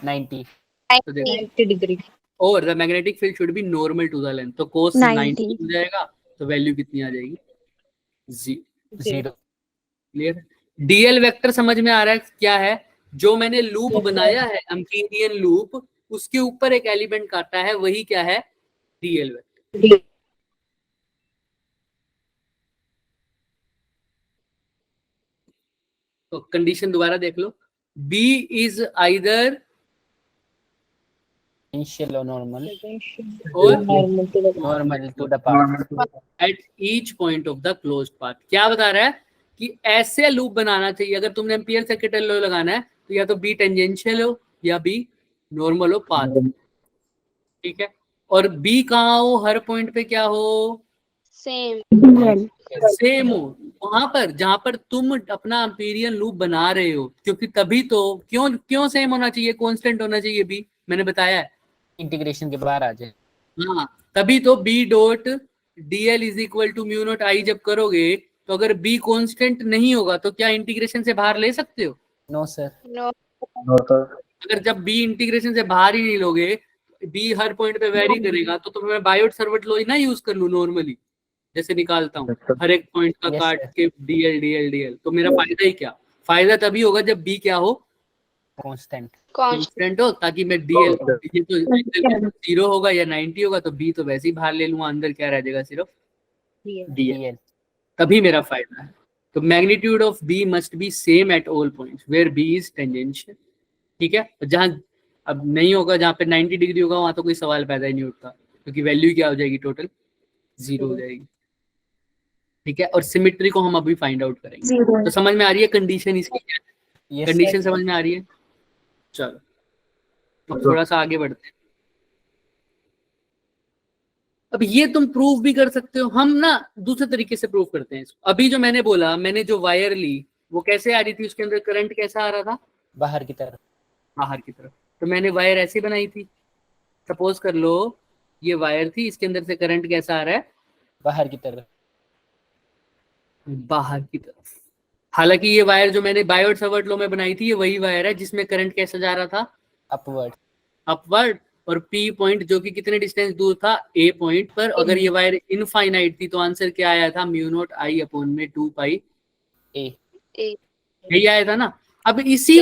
[SPEAKER 2] 90
[SPEAKER 1] तो देखो, और the magnetic field should be normal to the length. तो कोस 90 हो जाएगा, तो वैल्यू कितनी आ जाएगी?
[SPEAKER 2] 0
[SPEAKER 1] क्लियर? डीएल वेक्टर समझ में आ रहा है क्या है? जो मैंने लूप बनाया है, अम्पीरियन लूप, उसके ऊपर एक एलिमेंट काटा है, वही क्या है? DL vector. तो कंडीशन दोबारा देख लो। बी इज आइदर
[SPEAKER 2] टेंशियल और नॉर्मल
[SPEAKER 1] और
[SPEAKER 2] normal to the path
[SPEAKER 1] at each point of the closed path. क्या बता रहा है? कि ऐसे लूप बनाना चाहिए, अगर तुमने एम्पियर सर्किटल लॉ लगाना है तो या तो बी टेंजेंशियल हो या बी नॉर्मल हो पाथ। ठीक है? और बी कहाँ हो? हर पॉइंट पे क्या हो?
[SPEAKER 3] सेम
[SPEAKER 1] सेम हो, वहां पर जहां पर तुम अपना एम्पीरियन लूप बना रहे हो, क्योंकि तभी तो क्यों क्यों सेम होना चाहिए? कांस्टेंट होना चाहिए बी, मैंने बताया है।
[SPEAKER 2] इंटीग्रेशन के बाहर आ जाए
[SPEAKER 1] हाँ, तभी तो B dot DL is equal to mu not I जब करोगे, तो अगर बी कांस्टेंट नहीं होगा तो क्या इंटीग्रेशन से बाहर ले सकते हो?
[SPEAKER 2] No sir
[SPEAKER 3] no
[SPEAKER 4] No sir.
[SPEAKER 1] अगर जब बी इंटीग्रेशन से बाहर ही नहीं लोगे, बी हर पॉइंट पे वेरी करेगा, तो मैं बायोट सर्वट लॉ ही ना यूज कर लू नॉर्मली, जैसे निकालता हूँ हर एक पॉइंट का
[SPEAKER 2] Yes,
[SPEAKER 1] काट
[SPEAKER 2] sir.
[SPEAKER 1] के डीएल डीएल डीएल, तो मेरा फायदा ही क्या? फायदा तभी होगा जब बी क्या हो?
[SPEAKER 2] कांस्टेंट
[SPEAKER 3] constant
[SPEAKER 1] कांस्टेंट हो, ताकि मैं डीएल ये तो 0 होगा या 90 होगा, तो बी तो वैसे ही बाहर ले लूंगा, अंदर क्या रह जाएगा? सिर्फ डीएल।
[SPEAKER 2] डीएल
[SPEAKER 1] तभी मेरा फायदा है। तो magnitude of B must be same at all points where B is tangential. ठीक है? जहां अब नहीं होगा, जहां पे 90 डिग्री होगा, वहां तो कोई सवाल पैदा ही नहीं उठता, क्योंकि वैल्यू क्या हो जाएगी? टोटल 0 हो जाएगी। ठीक है? और सिमेट्री को हम अभी फाइंड आउट करेंगे। तो समझ में आ रही है कंडीशन इसकी?
[SPEAKER 2] यस
[SPEAKER 1] कंडीशन समझ में आ रही है? चलो अब थोड़ा सा आगे बढ़ते हैं। अब ये तुम प्रूव भी कर सकते हो, हम ना दूसरे तरीके से प्रूव करते हैं इसको। अभी जो मैंने बोला, मैंने जो वायर ली वो कैसे आ रही थी? उसके अंदर करंट कैसा आ रहा था?
[SPEAKER 2] बाहर की तरफ
[SPEAKER 1] बाहर की तरफ। तो मैंने वायर ऐसी बनाई थी, सपोज कर लो ये वायर थी, इसके अंदर से करंट कैसा आ रहा है?
[SPEAKER 2] बाहर की तरफ
[SPEAKER 1] बाहर की तरफ। हालांकि ये वायर जो मैंने बायोट सावर्ट लॉ में बनाई थी, ये वही वायर है जिसमें करंट कैसा जा रहा था?
[SPEAKER 2] Upward
[SPEAKER 1] upward. और पी पॉइंट जो कि कितने डिस्टेंस दूर था? ए पॉइंट पर। अगर ये वायर इनफाइनाइट थी तो आंसर क्या आया था? म्यू नॉट आई अपॉन में 2 पाई
[SPEAKER 2] ए
[SPEAKER 3] a
[SPEAKER 1] यही आया था ना। अब इसी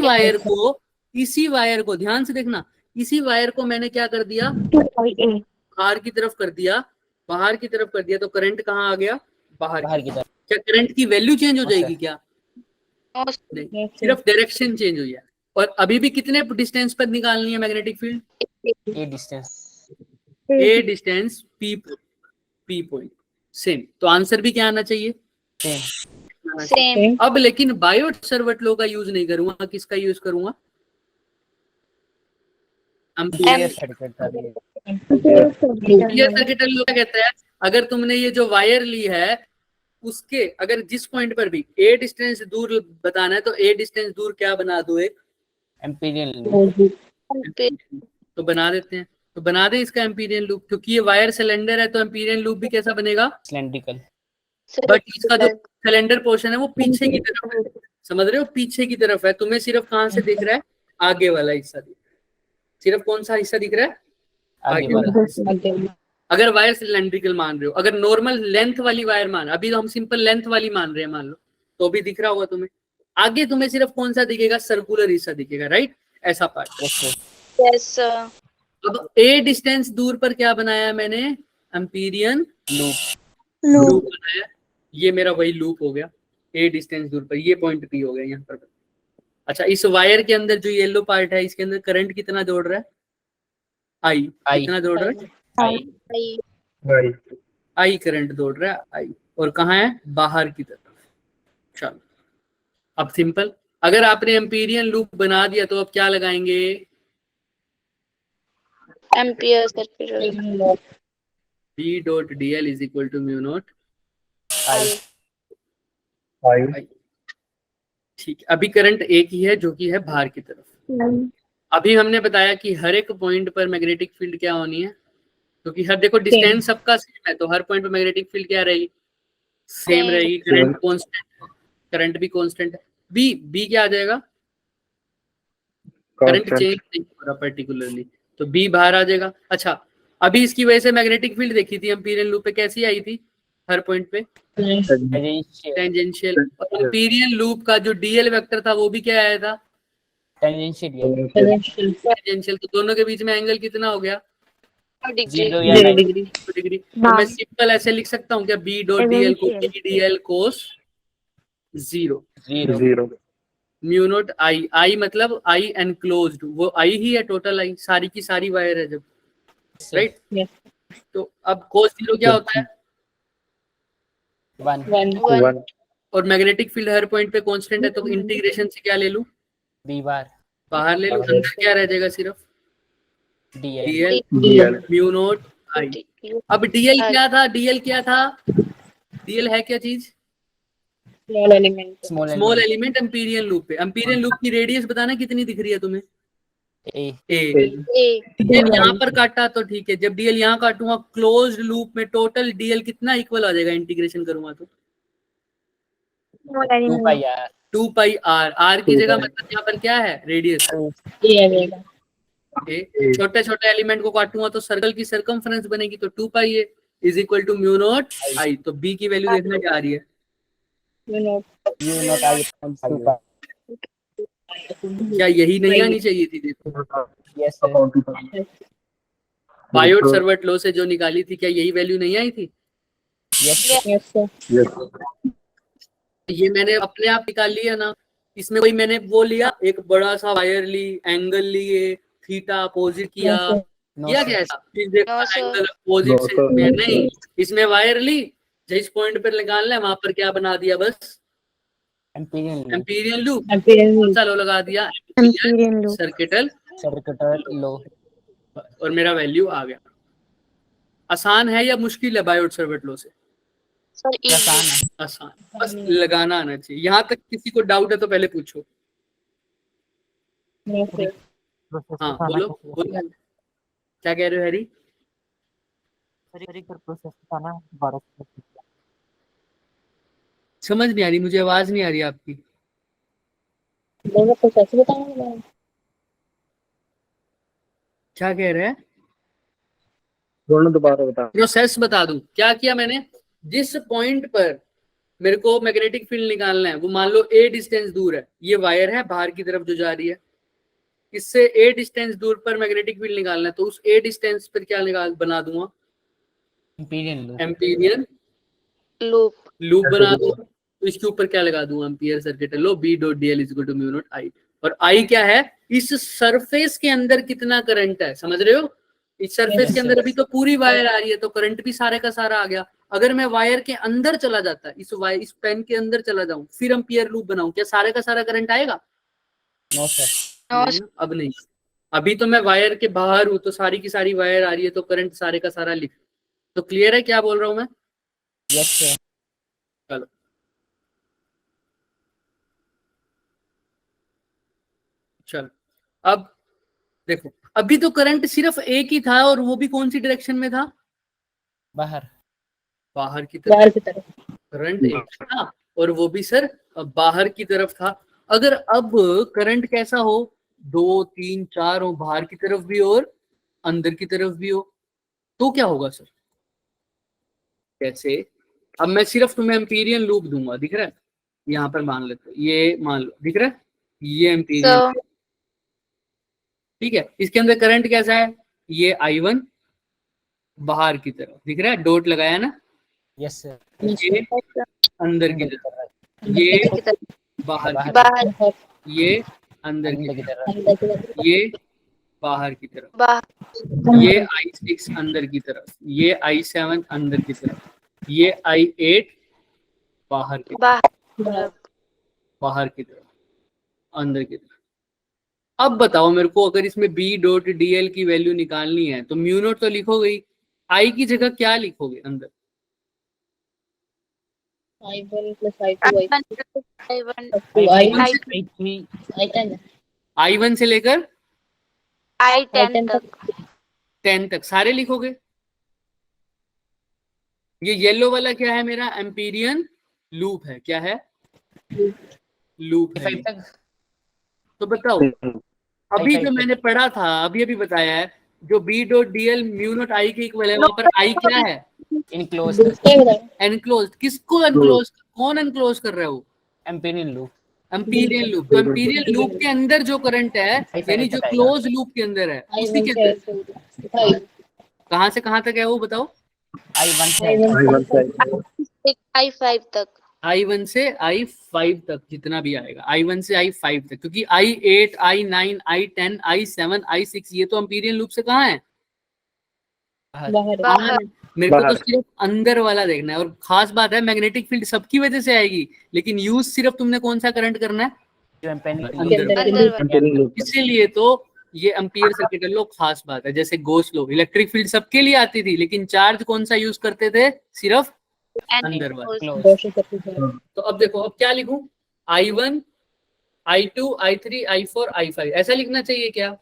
[SPEAKER 1] वायर को ध्यान से देखना, इसी वायर को मैंने क्या कर दिया? बाहर की तरफ कर दिया, बाहर की तरफ कर दिया, तो करंट कहाँ आ गया? बाहर
[SPEAKER 2] बाहर की तरफ
[SPEAKER 1] क्या करंट की वैल्यू चेंज हो
[SPEAKER 2] हाँ,
[SPEAKER 1] जाएगी
[SPEAKER 2] सर।
[SPEAKER 1] क्या?
[SPEAKER 3] no
[SPEAKER 1] नहीं, सिर्फ डायरेक्शन चेंज हुई है। और अभी भी कितने डिस्टेंस पर निकालनी है मैग्नेटिक फील्ड?
[SPEAKER 2] ए डिस्टेंस
[SPEAKER 1] ए डिस्टेंस पी पॉइंट सेम। तो आंसर भी क्या आना चाहिए?
[SPEAKER 2] सेम
[SPEAKER 3] same
[SPEAKER 1] अब लेकिन बायोट सर्वट लॉ का यूज नहीं करूंगा, किसका यूज करूंगा?
[SPEAKER 2] एम्पियर सर्किट का भी
[SPEAKER 1] एम्पियर सर्किटल लॉ क्या कहता है? अगर तुमने ये जो वायर ली है उसके अगर जिस पॉइंट पर भी ए डिस्टेंस दूर बताना है तो ए डिस्टेंस दूर क्या बना दो एक
[SPEAKER 2] एम्पीरियल लूप।
[SPEAKER 1] तो बना देते हैं। तो बना दे इसका एम्पीरियन लूप, क्योंकि ये वायर सिलेंडर है तो एम्पीरियन लूप भी कैसा बनेगा,
[SPEAKER 2] सिलेंड्रिकल।
[SPEAKER 1] बट इसका जो सिलेंडर पोर्शन है वो पीछे की तरफ है, समझ रहे हो, पीछे की तरफ है। तुम्हें सिर्फ कहां से दिख रहा है, आगे वाला हिस्सा दिख रहा है। सिर्फ कौन सा हिस्सा दिख रहा है,
[SPEAKER 2] आगे
[SPEAKER 1] आगे
[SPEAKER 2] वाला।
[SPEAKER 1] वाला। अगर वायर सिलेंड्रिकल मान रहे हो, अगर नॉर्मल लेंथ वाली वायर मान, अभी तो हम सिंपल लेंथ वाली मान रहे हैं मान लो, तो भी दिख रहा होगा तुम्हें। आगे तुम्हें सिर्फ कौन सा दिखेगा, सर्कुलर हिस्सा दिखेगा, राइट, ऐसा पार्ट।
[SPEAKER 3] Yes sir.
[SPEAKER 1] अब ए डिस्टेंस दूर पर क्या बनाया मैंने, एम्पीरियन
[SPEAKER 2] लूप।
[SPEAKER 1] लूप बनाया। ये मेरा वही लूप हो गया, ए डिस्टेंस दूर पर, ये पॉइंट पी हो गया यहाँ पर। अच्छा, इस वायर के अंदर जो येलो पार्ट है, इसके अंदर करंट कितना जोड़ रहा है, आई। कितना जोड़ रहा है,
[SPEAKER 2] आई।
[SPEAKER 1] आई करंट जोड़ रहा है, आई। और कहाँ है, बाहर की तरफ। चलो अब सिंपल, अगर आपने एम्पीरियन लूप बना दिया तो अब क्या लगाएंगे,
[SPEAKER 3] ampere circuit.
[SPEAKER 1] B dot dl is equal to mu not
[SPEAKER 2] I.
[SPEAKER 4] I.
[SPEAKER 1] ठीक है। अभी करंट एक ही है जो कि है बाहर की तरफ। अभी हमने बताया कि हर एक पॉइंट पर मैग्नेटिक फील्ड क्या होनी है, क्योंकि हर देखो डिस्टेंस सबका सेम है तो हर पॉइंट पर मैग्नेटिक फील्ड क्या रहेगी, सेम रहेगी। करंट कांस्टेंट, करंट भी कांस्टेंट है। बी क्या आ जाएगा, करंट चेंज नहीं हो रहा पर्टिकुलरली, तो बी बाहर आ जाएगा। अच्छा, अभी इसकी वजह से मैग्नेटिक फील्ड देखी थी एम्पीरियन लूप पे, कैसी आई थी, हर पॉइंट पे टेंजेंशियल। और एम्पीरियन लूप का जो डीएल वेक्टर था वो भी क्या आया था, टेंजेंशियल। तो दोनों के बीच में एंगल कितना हो गया,
[SPEAKER 2] 0
[SPEAKER 3] डिग्री।
[SPEAKER 1] डिग्री। तो मैं सिंपल ऐसे लिख सकता हूँ क्या, बी डॉट डीएल को B DL cos 0 mu not I. आई मतलब आई एनक्लोज्ड, वो आई ही है, टोटल आई सारी की सारी वायर है जब, राइट। तो अब कोस 0 क्या होता है,
[SPEAKER 2] 1
[SPEAKER 1] और मैग्नेटिक फील्ड हर पॉइंट पे कांस्टेंट है, तो इंटीग्रेशन से क्या ले लूं,
[SPEAKER 2] बी बार
[SPEAKER 1] बाहर ले लूं, अंदर क्या रह जाएगा, सिर्फ
[SPEAKER 2] डीएल।
[SPEAKER 1] डीएल म्यू नॉट आई। अब डीएल क्या था, डीएल क्या था, डीएल है क्या चीज, स्मॉल एलिमेंट एम्पीरियन लूप पे। एम्पीरियन लूप की रेडियस बताना कितनी दिख रही है तुम्हें,
[SPEAKER 2] ए।
[SPEAKER 1] डीएल यहाँ पर काटा तो ठीक है, जब डीएल यहाँ काटूंगा क्लोज्ड लूप में टोटल डीएल कितना इक्वल आ जाएगा, इंटीग्रेशन करूंगा तो
[SPEAKER 2] 2 pi R.
[SPEAKER 1] 2 pi R. R की जगह मतलब यहाँ पर क्या है, रेडियस। छोटे छोटे एलिमेंट को काटूंगा तो सर्कल की सर्कमफ्रेंस बनेगी, तो 2 pi a is equal to mu not I. तो बी की वैल्यू देखना क्या आ रही है,
[SPEAKER 2] यू नॉट आई 2 पाई।
[SPEAKER 1] क्या यही नहीं आनी चाहिए थी, देखो
[SPEAKER 2] यस
[SPEAKER 1] बायोट सर्वट लॉ से जो निकाली थी, क्या यही वैल्यू नहीं आई थी,
[SPEAKER 2] यस।
[SPEAKER 1] ये मैंने अपने आप निकाल लिया ना। इसमें कोई मैंने वो लिया, एक बड़ा सा वायर ली, एंगल लिए, थीटा अपोजिट किया, किया क्या ऐसा, फिर देखा एंगल अपोजिट से मैं नहीं, इसमें वायर ली, जिस पॉइंट पर निकालना है वहां पर क्या बना दिया, बस एम्पीरियन लूप, कौन सा लॉ लगा दिया, सर्किटल
[SPEAKER 2] लॉ,
[SPEAKER 1] और मेरा वैल्यू आ गया। आसान है या मुश्किल है बायोट सर्वट लॉ से, आसान, बस लगाना आना चाहिए। यहाँ तक किसी को डाउट है तो पहले पूछो। हाँ बोलो बोलो, क्या कह रहे हो हैरी, समझ नहीं आ रही मुझे, आवाज नहीं आ रही आपकी, क्या कह रहे हैं,
[SPEAKER 4] दोबारा बता।
[SPEAKER 1] प्रोसेस बता दूं क्या किया मैंने। जिस पॉइंट पर मेरे को मैग्नेटिक फील्ड निकालना है, वो मान लो ए डिस्टेंस दूर है, ये वायर है बाहर की तरफ जो जा रही है, इससे ए डिस्टेंस दूर पर मैग्नेटिक फील्ड निकालना है, तो उस ए डिस्टेंस पर क्या बना दूंगा, एम्पीरियन लूप बना दूंगा। तो इसके ऊपर क्या लगा दूंगा, ampere circuit law, B dot DL is equal to mu not I. और आई क्या है, इस सरफेस के अंदर कितना करंट है, समझ रहे हो, इस सरफेस के अंदर अभी तो पूरी वायर आ रही है, तो करंट भी सारे का सारा आ गया। अगर मैं वायर के अंदर चला जाता, इस पेन के अंदर चला जाऊं, फिर एम्पियर लूप बनाऊं, क्या सारे का सारा करंट आएगा,
[SPEAKER 2] नो सर।
[SPEAKER 1] अब नहीं। अभी तो मैं वायर के बाहर हूं, तो सारी की सारी वायर आ रही है, तो करंट सारे का सारा लिख। तो क्लियर है क्या बोल रहा हूं मैं,
[SPEAKER 2] यस सर।
[SPEAKER 1] चलो चलो अब देखो, अभी तो करंट सिर्फ एक ही था और वो भी कौन सी डायरेक्शन में था?
[SPEAKER 2] बाहर
[SPEAKER 1] बाहर की
[SPEAKER 6] बाहर
[SPEAKER 1] तरफ।
[SPEAKER 6] की तरफ।
[SPEAKER 1] करंट एक था और वो भी सर बाहर की तरफ था। अगर अब करंट कैसा हो, 2 3 4 हो, बाहर की तरफ भी और अंदर की तरफ भी हो, तो क्या होगा सर? कैसे? अब मैं सिर्फ तुम्हें एम्पीरियन लूप दूंगा, दिख रहा है? यहाँ पर मान लेते हैं, ये मान लो, दिख रहा है? ये एम्पीरियन,
[SPEAKER 3] So,
[SPEAKER 1] ठीक है। इसके अंदर करंट कैसा है? ये I1 बाहर की तरफ, दिख रहा है? डॉट लगाया ना?
[SPEAKER 2] Yes sir.
[SPEAKER 1] ये अंदर की तरफ, ये
[SPEAKER 3] अंदर की तरफ।
[SPEAKER 1] बाहर की तरफ,
[SPEAKER 3] बाहर।
[SPEAKER 1] ये अंदर की
[SPEAKER 2] अंदर की
[SPEAKER 1] तरफ,
[SPEAKER 2] तरफ।
[SPEAKER 6] अंदर की तरफ।
[SPEAKER 1] ये बाहर की तरफ,
[SPEAKER 3] बाहर।
[SPEAKER 1] ये I6 अंदर की तरफ, ये I7 अंदर की तरफ, ये I8 बाहर की तरफ,
[SPEAKER 3] बाहर।
[SPEAKER 1] बाहर की तरफ, अंदर की तरफ। अब बताओ मेरे को, अगर इसमें बी डॉट डी एल की वैल्यू निकालनी है तो म्यू नोट तो लिखोगे ही, आई की जगह क्या लिखोगे अंदर?
[SPEAKER 6] I1 plus I2
[SPEAKER 3] I1
[SPEAKER 6] up to I1
[SPEAKER 3] I10
[SPEAKER 1] I1 से लेकर
[SPEAKER 3] I10 तक।
[SPEAKER 1] 10 तक सारे लिखोगे। ये येलो वाला क्या है? मेरा एम्पीरियन लूप है। क्या है? लूप है। तो बताओ, अभी जो मैंने पढ़ा था, अभी अभी बताया है, जो B dot D L mu not I के इक्वल है, वहां पर आई क्या है?
[SPEAKER 2] Enclose
[SPEAKER 1] enclose. किसको एनक्लोज? कौन एनक्लोज कर रहा है? वो
[SPEAKER 2] एम्पीरियन लूप।
[SPEAKER 1] Amperian loop. तो एम्पीरियन लूप के अंदर जो करंट है, यानी जो क्लोज लूप के अंदर है, उसी के अंदर कहां से कहां तक है वो बताओ?
[SPEAKER 2] I1 से
[SPEAKER 4] I1 से
[SPEAKER 3] I5 तक।
[SPEAKER 1] I1 से I5 तक जितना भी आएगा, I1 से I5 तक, क्योंकि I8 I9 I10 I7 I6 ये तो एम्पीरियन लूप से कहाँ है?
[SPEAKER 6] बाहर।
[SPEAKER 3] बाहर।
[SPEAKER 1] मेरे को तो
[SPEAKER 4] बाहर।
[SPEAKER 1] सिर्फ अंदर वाला देखना है। और खास बात है, मैग्नेटिक फील्ड सबकी वजह से आएगी, लेकिन यूज सिर्फ तुमने कौन सा करंट करना है?
[SPEAKER 2] जो एम्पीरियन
[SPEAKER 1] अंदर।
[SPEAKER 3] अंदर।
[SPEAKER 4] लूप।
[SPEAKER 1] इसीलिए तो ये एम्पियर सर्किट लो खास बात है। जैसे गोस लो, इलेक्ट्रिक फील्ड सबके लिए आती थी, लेकिन चार्ज कौन सा यूज करते थे? सिर्फ अंदर वाला। तो अब देखो, अब क्या लिखूं? I1 I2 I3 I4 I5 ऐसा लिखना चाहिए क्या?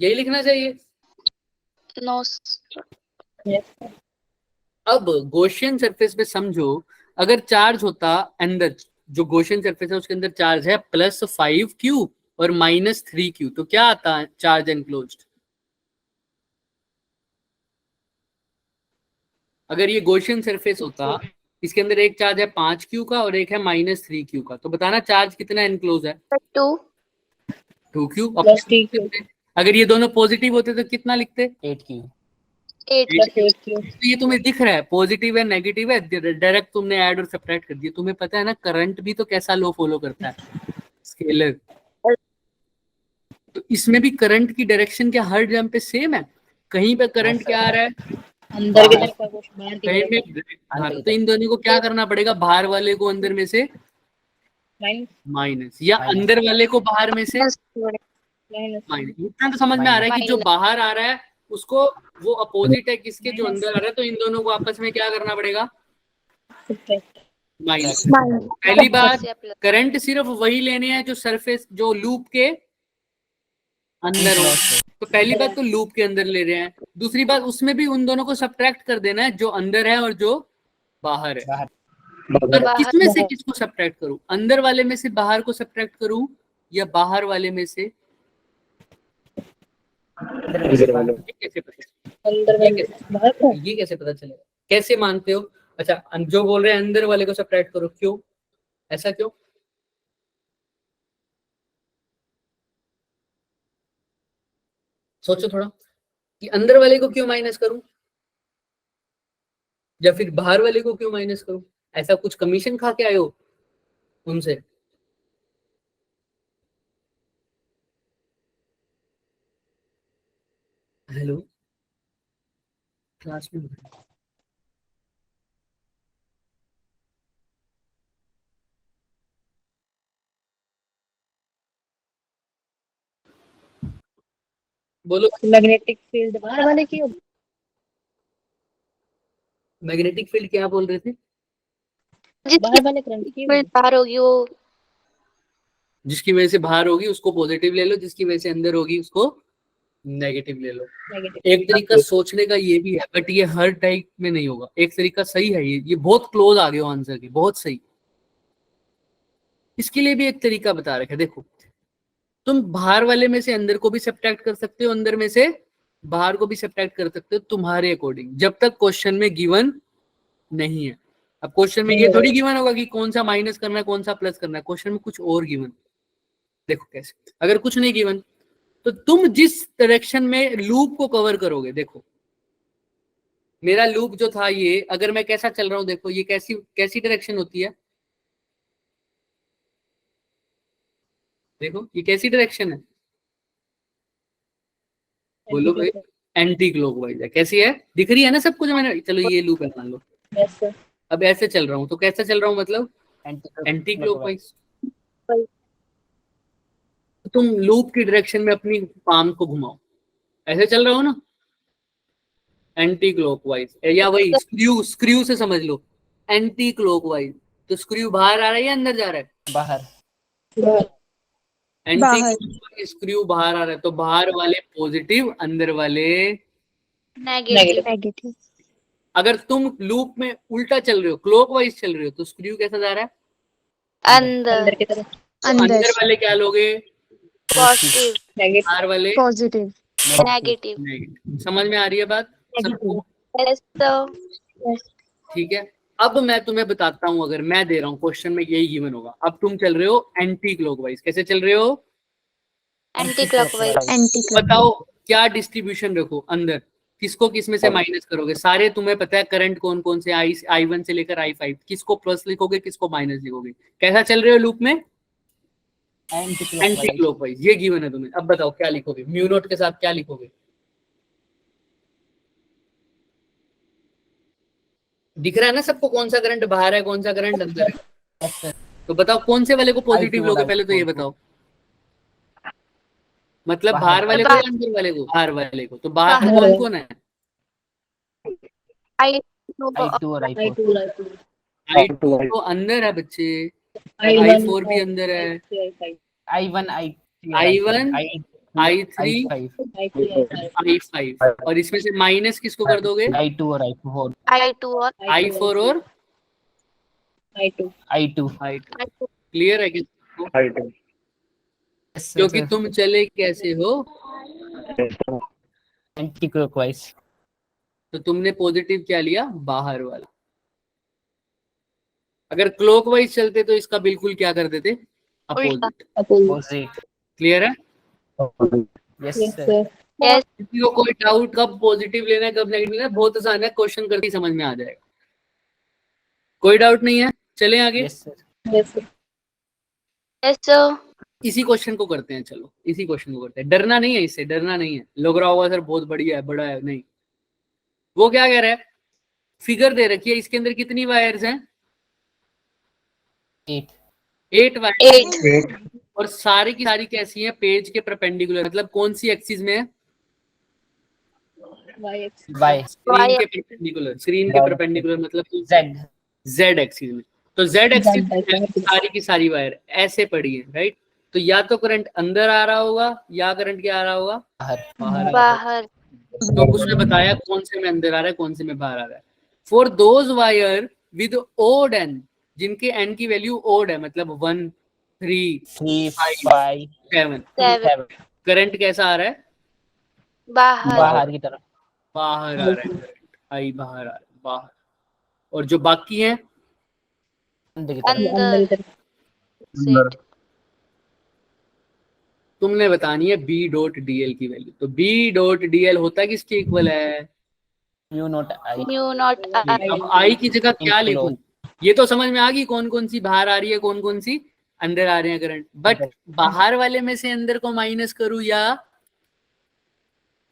[SPEAKER 1] यही लिखना चाहिए।
[SPEAKER 3] नो।
[SPEAKER 1] अब गॉसियन सरफेस पे समझो, अगर चार्ज होता अंदर, जो गॉसियन सरफेस है उसके अंदर चार्ज है +5Q और -3Q, तो क्या आता है? Charge enclosed. अगर ये गॉसियन सरफेस होता, इसके अंदर एक चार्ज है 5Q का और एक है -3Q का, तो बताना चार्ज कितना एनक्लोज है? 2Q।
[SPEAKER 6] Plus 3Q।
[SPEAKER 1] अगर ये दोनों पॉजिटिव होते तो कितना लिखते?
[SPEAKER 2] 8Q।
[SPEAKER 3] 8
[SPEAKER 6] plus 8Q।
[SPEAKER 1] तो ये तुम्हें दिख रहा है, पॉजिटिव है नेगेटिव है, डायरेक्ट तुमने ऐड और सब्ट्रैक्ट कर दिया। तुम्हें पता है ना करंट भी तो कैसा लो फॉलो करता है? स्केलर। तो इसमें भी करंट की डायरेक्शन क्या हर जगह पे सेम है? कहीं पे करंट क्या आ रहा है?
[SPEAKER 6] अंदर की तरफ का कुछ बाहर की
[SPEAKER 1] कहीं
[SPEAKER 6] तरफ
[SPEAKER 1] में बाहर। तो इन दोनों को क्या करना पड़ेगा? बाहर वाले को अंदर में से
[SPEAKER 6] माइनस
[SPEAKER 1] माइनस, या अंदर वाले को बाहर में से
[SPEAKER 6] माइनस।
[SPEAKER 1] माइनस। इतना तो समझ में आ रहा है कि जो बाहर आ रहा है उसको, वो अपोजिट है किसके? जो अंदर आ रहा है। तो इन दोनों को आपस में क्या करना पड़ेगा? माइनस। पहली बात, करंट सिर्फ वही लेने हैं जो सरफेस, जो लूप के अंदर हो। तो पहली बात तो लूप के अंदर ले रहे हैं। दूसरी बात, उसमें भी उन दोनों को सब्ट्रैक्ट कर देना है, जो अंदर है और जो बाहर है।
[SPEAKER 4] बाहर।
[SPEAKER 1] और किसमें से किसको सब्ट्रैक्ट करूं? अंदर वाले में से बाहर को सब्ट्रैक्ट करूं या बाहर वाले में से?
[SPEAKER 4] अंदर वाले।
[SPEAKER 1] ये कैसे पता?
[SPEAKER 6] अंदर
[SPEAKER 1] ये
[SPEAKER 6] में
[SPEAKER 1] कैसे?
[SPEAKER 6] बाहर का।
[SPEAKER 1] ये कैसे पता चलेगा? कैसे मानते हो? अच्छा, जो बोल रहे हैं अंदर वाले को सब्ट्रैक्ट करो, क्यों? ऐसा क्यों? सोचो थोड़ा, कि अंदर वाले को क्यों माइनस करूं या फिर बाहर वाले को क्यों माइनस करूं? ऐसा कुछ कमीशन खा के आए हो उनसे? हेलो क्लास में बोलो।
[SPEAKER 6] मैग्नेटिक फील्ड बाहर वाले की होगी।
[SPEAKER 1] मैग्नेटिक फील्ड क्या बोल रहे थे?
[SPEAKER 6] बाहर वाले करंट की
[SPEAKER 3] बाहर होगी वो
[SPEAKER 1] जिसकी वजह से बाहर होगी उसको पॉजिटिव ले लो, जिसकी वजह से अंदर होगी उसको नेगेटिव ले लो।
[SPEAKER 6] नेगेटिव।
[SPEAKER 1] एक तरीका सोचने का ये भी है, बट ये हर टाइप में नहीं होगा। एक तरीका सही है, ये बहुत क्लोज आ गए हो आंसर के, बहुत सही। इसके लिए भी एक तरीका बता रखा है, देखो तुम बाहर वाले में से अंदर को भी सब्ट्रैक्ट कर सकते हो, अंदर में से बाहर को भी सब्ट्रैक्ट कर सकते हो तुम्हारे अकॉर्डिंग, जब तक क्वेश्चन में गिवन नहीं है। अब क्वेश्चन में ये थोड़ी गिवन होगा कि कौन सा माइनस करना है कौन सा प्लस करना है, क्वेश्चन में कुछ और गिवन। देखो कैसे, अगर कुछ नहीं गिवन तो तुम जिस डायरेक्शन में लूप को कवर करोगे, देखो मेरा लूप जो था ये, अगर मैं कैसा चल रहा हूं, देखो ये कैसी कैसी डायरेक्शन होती है, देखो ये कैसी डायरेक्शन है, बोलो भाई। एंटी क्लॉकवाइज है। कैसी है, दिख रही है ना सबको जो मैंने, चलो ये लूप है मान लो।
[SPEAKER 6] Yes sir.
[SPEAKER 1] अब ऐसे चल रहा हूं तो कैसा चल रहा हूं, मतलब एंटी क्लॉकवाइज। तुम लूप की डायरेक्शन में अपनी पाम को घुमाओ, ऐसे चल रहा हो ना, एंटी क्लॉकवाइज। या वही स्क्रू, स्क्रू से समझ लो एंटी क्लॉकवाइज। तो स्क्रू बाहर आ रहा है या अंदर जा रहा है?
[SPEAKER 2] बाहर।
[SPEAKER 1] एंटी स्क्रू बाहर आ रहा है, तो बाहर वाले पॉजिटिव, अंदर वाले
[SPEAKER 3] नेगेटिव।
[SPEAKER 1] अगर तुम लूप में उल्टा चल रहे हो, क्लॉकवाइज चल रहे हो, तो स्क्रू कैसा जा रहा है?
[SPEAKER 3] अंदर
[SPEAKER 6] की तरफ।
[SPEAKER 1] तो अंदर वाले क्या लोगे?
[SPEAKER 3] Positive
[SPEAKER 6] negative.
[SPEAKER 1] बाहर वाले
[SPEAKER 3] नेगेटिव।
[SPEAKER 1] नेगेटिव। समझ में आ रही है बात सबको?
[SPEAKER 3] Yes sir.
[SPEAKER 1] ठीक है। अब मैं तुम्हें बताता हूं, अगर मैं दे रहा हूं क्वेश्चन में यही गिवन होगा। अब तुम चल रहे हो एंटी क्लॉकवाइज, कैसे चल रहे हो?
[SPEAKER 3] Anti clockwise.
[SPEAKER 1] बताओ क्या डिस्ट्रीब्यूशन रखो अंदर, किसको किस में से माइनस करोगे? सारे तुम्हें पता है करंट कौन कौन से, I1 से लेकर I5, किसको प्लस लिखोगे किसको माइनस लिखोगे? कैसा चल रहे हो लूप में? Anti clockwise. ये गिवन है तुम्हें। अब बताओ क्या लिखोगे, म्यू नॉट के साथ क्या लिखोगे? दिख रहा है ना सबको कौन सा करंट बाहर है कौन सा करंट अंदर है? तो बताओ कौन से वाले को पॉजिटिव लोगे, पहले तो ये बताओ। मतलब बाहर वाले को या अंदर वाले को? बाहर वाले को। तो बाहर कौन कौन है?
[SPEAKER 2] I2 और I4।
[SPEAKER 1] I2 तो अंदर है बच्चे, I4 भी अंदर है,
[SPEAKER 2] I1
[SPEAKER 1] I1 I3 I5, और इसमें से माइनस किसको कर दोगे?
[SPEAKER 2] I2 और I4।
[SPEAKER 3] I2 और
[SPEAKER 1] I4 और
[SPEAKER 6] I2।
[SPEAKER 1] क्लियर है कि? क्योंकि तुम चले कैसे हो?
[SPEAKER 2] Anti clockwise.
[SPEAKER 1] तो तुमने पॉजिटिव क्या लिया? बाहर वाला। अगर क्लॉकवाइज चलते तो इसका बिल्कुल क्या कर देते? अपोजिट।
[SPEAKER 2] अपोजिट।
[SPEAKER 1] क्लियर है?
[SPEAKER 2] Yes
[SPEAKER 6] yes
[SPEAKER 2] sir.
[SPEAKER 6] Sir.
[SPEAKER 3] Yes
[SPEAKER 1] किसी को कोई डाउट कब पॉजिटिव लेना है कब नेगेटिव लेना है? बहुत आसान है, क्वेश्चन करके ही समझ में आ जाएगा। कोई डाउट नहीं है? चलें आगे।
[SPEAKER 2] Yes sir.
[SPEAKER 6] Yes sir.
[SPEAKER 3] Yes sir.
[SPEAKER 1] इसी क्वेश्चन को करते हैं, चलो इसी क्वेश्चन को करते हैं। डरना नहीं है इससे, डरना नहीं है। लग रहा होगा सर बहुत बढ़िया है, बड़ा है, नहीं। वो क्या कह रहा है, फिगर दे रखी है, इसके अंदर कितनी वायर्स हैं? 8 वायर्स। और सारी की सारी कैसी है? पेज के परपेंडिकुलर, मतलब कौन सी एक्सिस में है?
[SPEAKER 2] वाई।
[SPEAKER 1] स्क्रीन के परपेंडिकुलर। स्क्रीन के परपेंडिकुलर मतलब जेड एक्सिस में। तो जेड एक्सिस में सारी की सारी वायर ऐसे पड़ी है, राइट? तो या तो करंट अंदर आ रहा होगा या करंट क्या आ रहा होगा? बाहर।
[SPEAKER 3] बाहर।
[SPEAKER 1] तो उसने बताया कौन से में अंदर आ रहा है कौन से में बाहर आ रहा है। For those wire with odd N, जिनके एन की वैल्यू ओड है, मतलब 1 3 5 7, करंट कैसा आ रहा है?
[SPEAKER 2] बाहर की तरफ।
[SPEAKER 1] बाहर आ रहा है करंट, आई बाहर आ रहा है, बाहर। और जो बाकी हैं
[SPEAKER 3] अंदर।
[SPEAKER 1] तुमने बतानी है बी डॉट डीएल की वैल्यू। तो बी डॉट डीएल होता है किसके इक्वल है?
[SPEAKER 2] Mu not I.
[SPEAKER 3] Mu not आई।
[SPEAKER 1] अब आई की जगह क्या लिखूं? ये तो समझ में आ गई कौन कौन सी बाहर आ रही है कौन कौन सी अंदर आ रहे हैं करंट। बट बाहर वाले में से अंदर को माइनस करूं या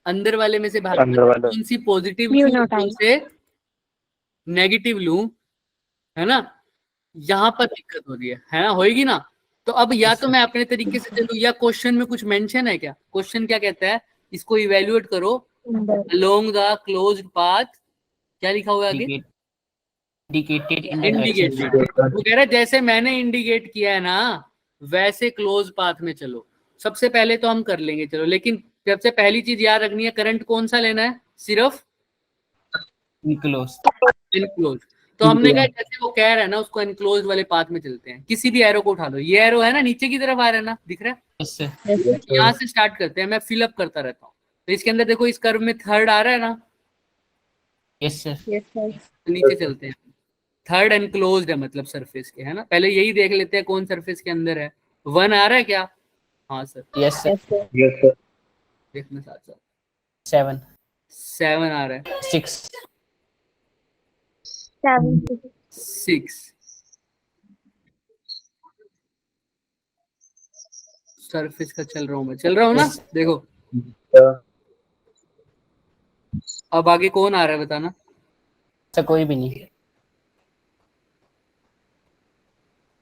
[SPEAKER 1] अंदर वाले में से बाहर, कौन सी पॉजिटिव कौन से नेगेटिव लूं, है ना? यहाँ पर दिक्कत हो रही है ना? होएगी ना? तो अब या तो मैं अपने तरीके से चलूं या क्वेश्चन में कुछ मेंशन है क्या? क्वेश्चन क्या कहता है? इसको इवेल्युएट करो अलोंग द क्लोज्ड पाथ। क्या लिखा हुआ है आगे?
[SPEAKER 5] इंडिकेटेड
[SPEAKER 1] इंडिकेटेड, वो कह रहा है जैसे मैंने इंडिकेट किया है ना वैसे क्लोज पाथ में चलो। सबसे पहले तो हम कर लेंगे चलो, लेकिन सबसे पहली चीज याद रखनी है, करंट कौन सा लेना है, सिर्फ
[SPEAKER 5] इनक्लोज।
[SPEAKER 1] इनक्लोज। तो हमने कहा जैसे वो कह रहा है ना उसको इनक्लोज वाले पाथ में चलते हैं। किसी भी एरो को उठा लो, ये एरो है ना नीचे की तरफ आ रहा है ना, दिख रहा है,
[SPEAKER 5] यस सर,
[SPEAKER 1] यहाँ से स्टार्ट करते हैं, मैं फिलअप करता रहता हूँ। तो इसके अंदर देखो इस कर्व में थर्ड आ रहा है ना,
[SPEAKER 5] यस सर,
[SPEAKER 6] यस सर,
[SPEAKER 1] तो नीचे चलते हैं। थर्ड एनक्लोज्ड है मतलब सरफेस के, है ना। पहले यही देख लेते हैं कौन सरफेस के अंदर है। 1 आ रहा है क्या, हाँ sir,
[SPEAKER 5] yes sir,
[SPEAKER 6] yes sir,
[SPEAKER 4] Yes, sir.
[SPEAKER 1] देखना साथ साथ।
[SPEAKER 5] 7
[SPEAKER 1] 7 आ रहा है,
[SPEAKER 5] 6
[SPEAKER 1] 6 सरफेस का चल रहा हूँ मैं, चल रहा हूँ ना,
[SPEAKER 5] Yes.
[SPEAKER 1] देखो
[SPEAKER 4] Sir.
[SPEAKER 1] अब आगे कौन आ रहा है बताना।
[SPEAKER 5] सर कोई भी नहीं।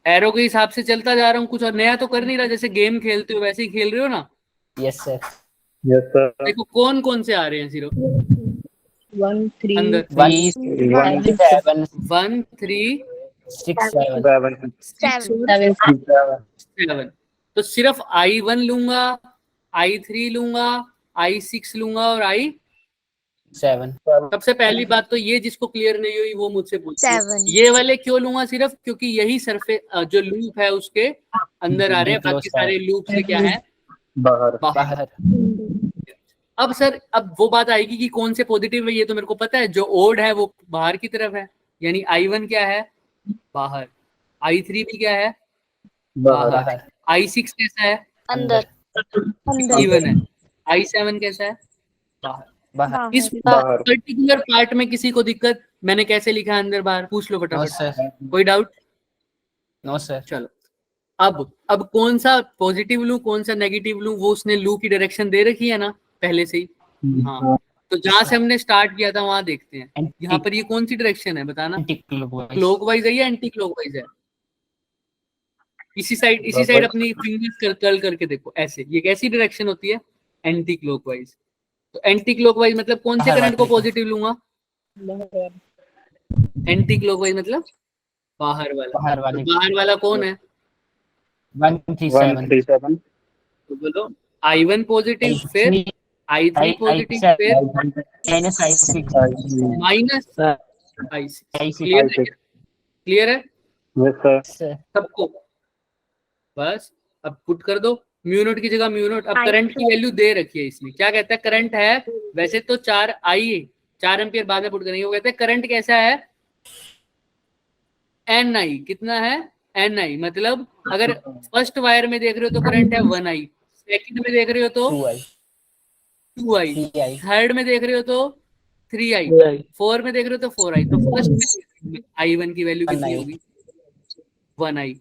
[SPEAKER 1] एरो के हिसाब से चलता जा रहा हूँ, कुछ और नया तो कर नहीं रहा, जैसे गेम खेलते हो वैसे ही खेल रहे हो ना।
[SPEAKER 5] Yes sir,
[SPEAKER 4] Yes, sir.
[SPEAKER 1] देखो कौन कौन से आ रहे हैं सिर्फ
[SPEAKER 6] 1 3
[SPEAKER 1] अंदर,
[SPEAKER 5] 1
[SPEAKER 4] One,
[SPEAKER 5] 7
[SPEAKER 1] 1 3
[SPEAKER 5] 6 7
[SPEAKER 4] seven,
[SPEAKER 1] 6
[SPEAKER 6] 7
[SPEAKER 4] seven.
[SPEAKER 1] 7। तो सिर्फ I1 लूंगा, I3 लूंगा, I6 लूंगा और
[SPEAKER 5] 7
[SPEAKER 1] सबसे पहली बात तो ये जिसको क्लियर नहीं हुई वो मुझसे पूछे
[SPEAKER 3] 7
[SPEAKER 1] ये वाले क्यों लूंगा सिर्फ, क्योंकि यही सरफेस जो लूप है उसके अंदर आ रहे हैं, बाकी सारे लूप से क्या है
[SPEAKER 4] बाहर.
[SPEAKER 1] बाहर।
[SPEAKER 5] बाहर।
[SPEAKER 1] अब सर अब वो बात आएगी कि कौन से पॉजिटिव है, ये तो मेरे को पता है, जो ओड है वो बाहर की तरफ है, यानी I1 क्या है बाहर, I3 भी क्या है
[SPEAKER 4] बाहर.
[SPEAKER 5] बाहर।
[SPEAKER 1] I6 कैसा है
[SPEAKER 3] अंदर
[SPEAKER 1] इवन है, I7 कैसा है बाहर।
[SPEAKER 5] बाहर।
[SPEAKER 1] इस
[SPEAKER 4] बाहर.
[SPEAKER 1] पर्टिकुलर पार्ट में किसी को दिक्कत, मैंने कैसे लिखा है अंदर बाहर, पूछ लो
[SPEAKER 5] नो
[SPEAKER 1] फटाफट,
[SPEAKER 5] सर,
[SPEAKER 1] कोई डाउट।
[SPEAKER 5] No sir.
[SPEAKER 1] चलो अब कौन सा पॉजिटिव लूं कौन सा नेगेटिव लूं, वो उसने लू की डायरेक्शन दे रखी है ना पहले से ही। हाँ तो जहां से हमने स्टार्ट किया था वहां देखते हैं, यहाँ पर ये कौन सी डायरेक्शन है बताना,
[SPEAKER 5] एंटी क्लॉकवाइज।
[SPEAKER 1] क्लॉकवाइज है या एंटी क्लॉकवाइज है। इसी साइड अपनी फिंगर्स कर्ल करके देखो, ऐसे ये कैसी डायरेक्शन होती है, एंटी क्लॉकवाइज। तो एंटी क्लॉकवाइज मतलब कौन से करंट को पॉजिटिव लूंगा, एंटी क्लॉकवाइज मतलब बाहर वाला।
[SPEAKER 5] बाहर वाले।
[SPEAKER 1] तो बाहर वाला कौन है
[SPEAKER 5] 137
[SPEAKER 4] 137.
[SPEAKER 1] तो बोलो I1 पॉजिटिव, फिर I3 पॉजिटिव, फिर
[SPEAKER 5] minus I6
[SPEAKER 1] minus I6। Clear है
[SPEAKER 4] Yes, sir.
[SPEAKER 1] सबको, बस अब पुट कर दो म्यू नोट की जगह म्यू नोट। अब करंट की वैल्यू दे रखी है इसमें, क्या कहता है करंट है वैसे तो 4 एम्पियर बाद में पुट करेंगे, वो कहते हैं करंट कैसा है NI, कितना है NI, मतलब अगर फर्स्ट वायर में देख रहे हो तो करंट है 1I, सेकंड में देख रहे हो तो
[SPEAKER 5] 2I
[SPEAKER 1] 2I,
[SPEAKER 5] 3I
[SPEAKER 1] थर्ड में देख रहे हो तो 3I, फोर में देख रहे हो तो 4I। तो फर्स्ट में I1 की वैल्यू कितनी
[SPEAKER 5] 1I
[SPEAKER 1] होगी 1I,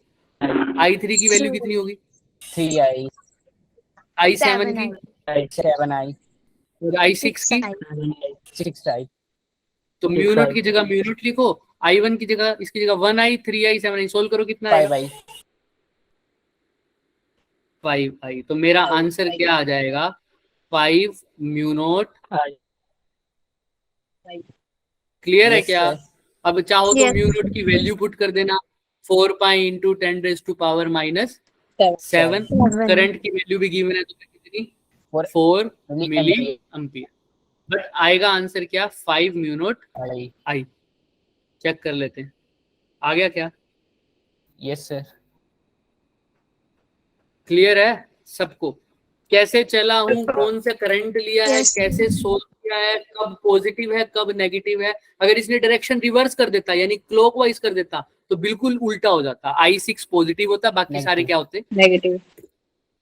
[SPEAKER 1] I3 की वैल्यू कितनी होगी
[SPEAKER 5] 3I
[SPEAKER 1] I7 की
[SPEAKER 5] 7I
[SPEAKER 1] और I6 की।
[SPEAKER 5] 6I।
[SPEAKER 1] तो म्यू नोट की जगह म्यू नोट लिखो, I1 की जगह इसकी जगह 1I 3I 7I, सोल्व करो कितना है
[SPEAKER 5] 5I
[SPEAKER 1] 5I। तो मेरा आंसर क्या आ जाएगा 5 म्यू नोट। क्लियर है
[SPEAKER 5] Yes,
[SPEAKER 1] क्या।
[SPEAKER 5] sir.
[SPEAKER 1] अब चाहो तो
[SPEAKER 3] Yes.
[SPEAKER 1] म्यू नोट की वैल्यू पुट कर देना 4 पाई इंटू 10⁻⁻7। करंट की वैल्यू भी गिवन है तो कितनी 4 मिली एम्पियर। बट आएगा आंसर क्या 5 म्यू नोट आई। चेक कर लेते हैं आ गया क्या।
[SPEAKER 5] Yes sir.
[SPEAKER 1] क्लियर है सबको, कैसे चला हूं, कौन सा करंट लिया है, कैसे सोल्व किया है, कब पॉजिटिव है कब नेगेटिव है। अगर इसने डायरेक्शन रिवर्स कर देता यानी क्लॉकवाइज कर देता तो बिल्कुल उल्टा हो जाता, I6 पॉजिटिव होता, बाकी सारे क्या होते
[SPEAKER 6] नेगेटिव।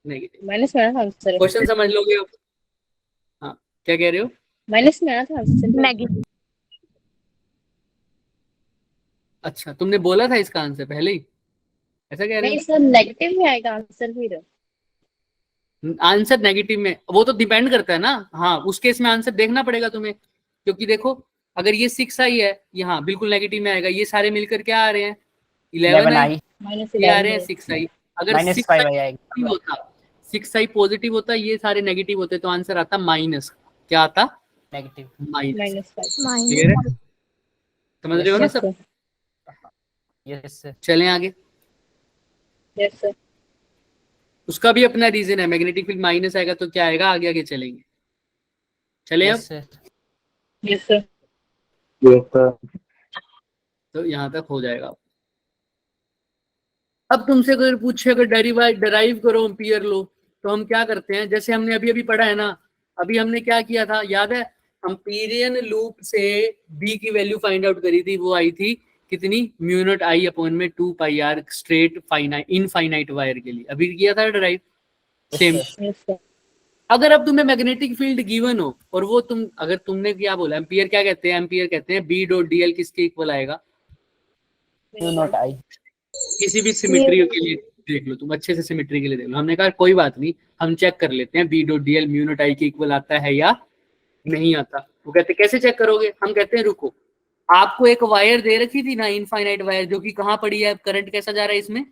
[SPEAKER 1] नेगेटिव।
[SPEAKER 6] माइनस में आना था आंसर,
[SPEAKER 1] क्वेश्चन समझ लोगे आप। हाँ क्या कह रहे हो,
[SPEAKER 6] माइनस में आना था आंसर।
[SPEAKER 3] नेगेटिव।
[SPEAKER 1] अच्छा तुमने बोला था इसका आंसर पहले ही, ऐसा कह रहे
[SPEAKER 6] नहीं सर, नेगेटिव में आएगा आंसर फिर।
[SPEAKER 1] हो। आंसर नेगेटिव में वो तो डिपेंड करता है ना, हाँ उस केस में आंसर देखना पड़ेगा तुम्हें, क्योंकि देखो अगर ये 6I है यहाँ बिल्कुल नेगेटिव में आएगा, ये सारे मिलकर क्या आ रहे हैं 11I,
[SPEAKER 6] माइनस
[SPEAKER 1] ये आ रहे हैं 6I। अगर
[SPEAKER 5] 5I आएगा।
[SPEAKER 1] होता 6I पॉजिटिव होता ये सारे नेगेटिव होते तो आंसर आता माइनस, क्या आता
[SPEAKER 5] नेगेटिव
[SPEAKER 1] माइनस।
[SPEAKER 6] -5।
[SPEAKER 1] क्लियर है, समझ रहे हो ना सब।
[SPEAKER 2] Yes sir.
[SPEAKER 1] चलें आगे।
[SPEAKER 6] Yes sir.
[SPEAKER 1] उसका भी अपना रीजन है, मैग्नेटिक फील्ड माइनस आएगा तो क्या आएगा, आगे आगे चलेंगे। चले अब।
[SPEAKER 2] Yes sir.
[SPEAKER 6] Yes sir.
[SPEAKER 4] Yes sir.
[SPEAKER 1] तो यहाँ तक हो जाएगा। अब तुमसे अगर पूछे अगर डराइव करो एम्पियर लो, तो हम क्या करते हैं, जैसे हमने अभी अभी पढ़ा है ना, अभी हमने क्या किया था याद है, एम्पीरियन लूप से बी की वैल्यू फाइंड आउट करी थी, वो आई थी कितनी, म्यू नॉट आई अपॉन में 2 pi r straight finite infinite wire के लिए, अभी किया था डराइव सेम।
[SPEAKER 6] Yes sir.
[SPEAKER 1] अगर अब तुम्हें मैग्नेटिक फील्ड गिवन हो और वो अगर तुमने क्या बोला, एम्पियर क्या कहते हैं, एम्पियर कहते हैं बी डॉट डीएल किसके इक्वल आएगा,
[SPEAKER 2] म्यू नॉट आई।
[SPEAKER 1] किसी भी सिमेट्री के लिए देख लो तुम, अच्छे से सिमेट्री के लिए देख लो। हमने कहा कोई बात नहीं, हम चेक कर लेते हैं B dot dl mu not I के इक्वल आता है या नहीं आता। वो कहते कैसे चेक करोगे, हम कहते हैं रुको, आपको एक वायर दे रखी थी ना, इनफाइनाइट वायर, जो कि कहाँ पड़ी है, करंट कैसा जा रहा है इसमें,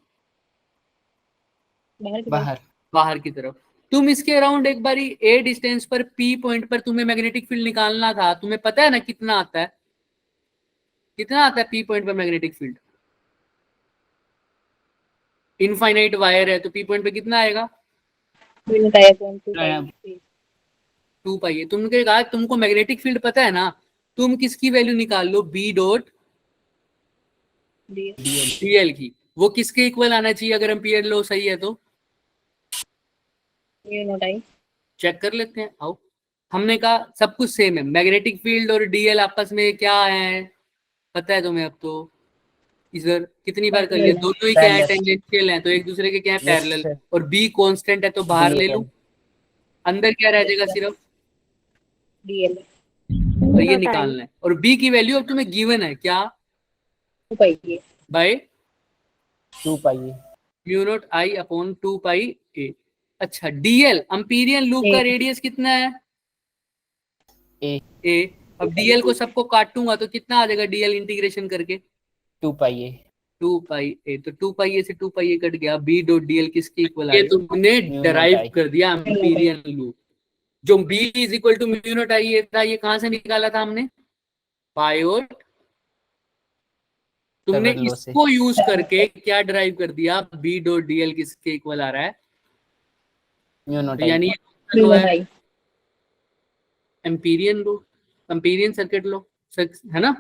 [SPEAKER 2] बाहर।
[SPEAKER 1] बाहर की तरफ। तुम इसके अराउंड एक बारी ए डिस्टेंस पर पी पॉइंट पर तुम्हें मैग्नेटिक फील्ड निकालना था, तुम्हें पता है ना कितना आता है, कितना आता है पी पॉइंट पर मैग्नेटिक फील्ड, इनफाइनाइट वायर है तो पी पॉइंट पे कितना आएगा, 2 पाई है। तुमने कहा तुमको मैग्नेटिक फील्ड पता है ना, तुम किसकी वैल्यू निकाल लो, बी डॉट डीएल की, वो किसके इक्वल आना चाहिए, अगर एम्पियर लो सही है तो चेक कर लेते हैं। आओ, हमने कहा सब कुछ सेम है, मैग्नेटिक फील्ड और डीएल आपस में क्या है पता है तुम्हें, अब तो इधर कितनी बार कर लिया, दोनों ही क्या है, टेंजेंशियल हैं, तो एक दूसरे के क्या है, पैरेलल, और बी कांस्टेंट है तो बाहर ले लूं, अंदर क्या रह जाएगा सिर्फ
[SPEAKER 6] डीएल,
[SPEAKER 1] और ये निकालना है। और बी की वैल्यू अब तुम्हें गिवन है क्या, bye
[SPEAKER 2] 2 pi
[SPEAKER 1] mu not I upon 2 pi ए। अच्छा, डीएल एम्पीरियन लूप का रेडियस कितना है, ए। अब डीएल को सबको काटूंगा तो कितना आ जाएगा, डीएल इंटीग्रेशन करके
[SPEAKER 2] 2 पाई
[SPEAKER 1] 2 पाई ए, तो 2 पाई ए से 2 पाई ए कट गया, बी डॉट डीएल किसके इक्वल आ गया, तुमने डराइव कर दिया एम्पीरियन लूप। जो B is equal to mu not I a था, ये कहां से निकाला था हमने, बायोट। तुमने इसको यूज करके क्या डराइव कर दिया, बी डॉट डीएल किसके इक्वल आ रहा है,
[SPEAKER 2] म्यू नॉट
[SPEAKER 1] यानी एम्पीरियन लो, एम्पीरियन सर्किट लो है ना,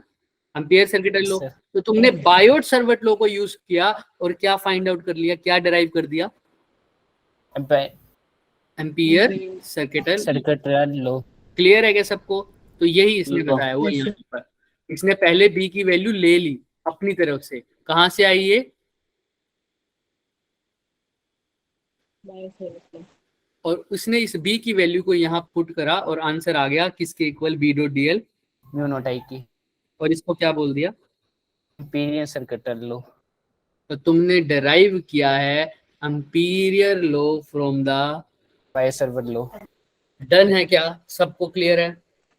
[SPEAKER 1] एम्पियर सर्किट लो। तो तुमने बायोट सर्किट लो को यूज किया और क्या फाइंड आउट कर लिया, क्या डराइव कर दिया, एम्पियर सर्किट
[SPEAKER 2] लो।
[SPEAKER 1] क्लियर है क्या सबको, तो यही इसने बताया हुआ यहाँ पर। इसने पहले बी की वैल्यू ले ली अपनी तरफ से, कहां से आई ये, और उसने इस बी की वैल्यू को यहाँ पुट करा और आंसर आ गया किसके equal, B dot dl
[SPEAKER 2] mu not I की,
[SPEAKER 1] और इसको क्या बोल दिया,
[SPEAKER 2] एम्पीरियन सर्किट लो।
[SPEAKER 1] तो तुमने डराइव किया है Ampere's law from the
[SPEAKER 2] Biot Savart law.
[SPEAKER 1] Done है क्या, सबको क्लियर है।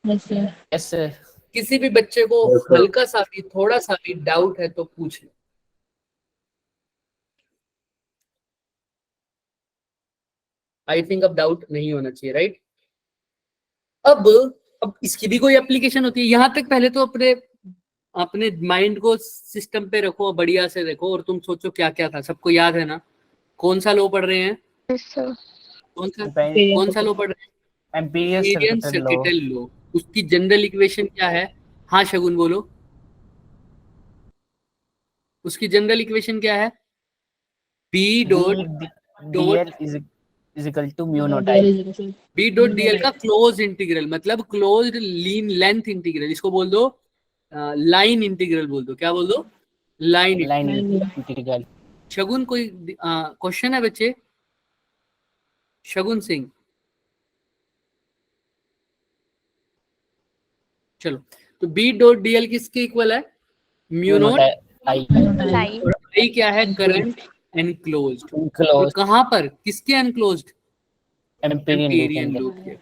[SPEAKER 2] Yes sir.
[SPEAKER 1] किसी भी बच्चे को हल्का सा भी थोड़ा सा भी डाउट है तो पूछ ले। आई थिंक अब डाउट नहीं होना चाहिए, राइट। अब इसकी भी कोई एप्लीकेशन होती है, यहां तक पहले तो अपने माइंड को सिस्टम पे रखो, बढ़िया से देखो, और तुम सोचो क्या क्या था, सबको याद है ना, कौन सा लो पढ़ रहे हैं, कौन सा लो पढ़ रहे हैं, एम्पीरियन सर्किटल लो। उसकी जनरल इक्वेशन क्या है, हाँ शगुन बोलो, उसकी जनरल इक्वेशन क्या है, B dot
[SPEAKER 2] DL is equal to mu not I.
[SPEAKER 1] B dot D L का क्लोज इंटीग्रल मतलब क्लोज्ड लीन लेंथ इंटीग्रल, इसको बोल दो लाइन इंटीग्रल बोल दो, क्या बोल दो, लाइन
[SPEAKER 2] इंटीग्रल।
[SPEAKER 1] शगुन कोई क्वेश्चन है बच्चे, शगुन सिंह, चलो। तो बी डॉट डीएल किसके इक्वल है, म्यू नॉट
[SPEAKER 2] आई।
[SPEAKER 1] और आई क्या है, करंट एनक्लोज्ड। और कहां पर, किसके एनक्लोज्ड, एम्पीरियन लूप के।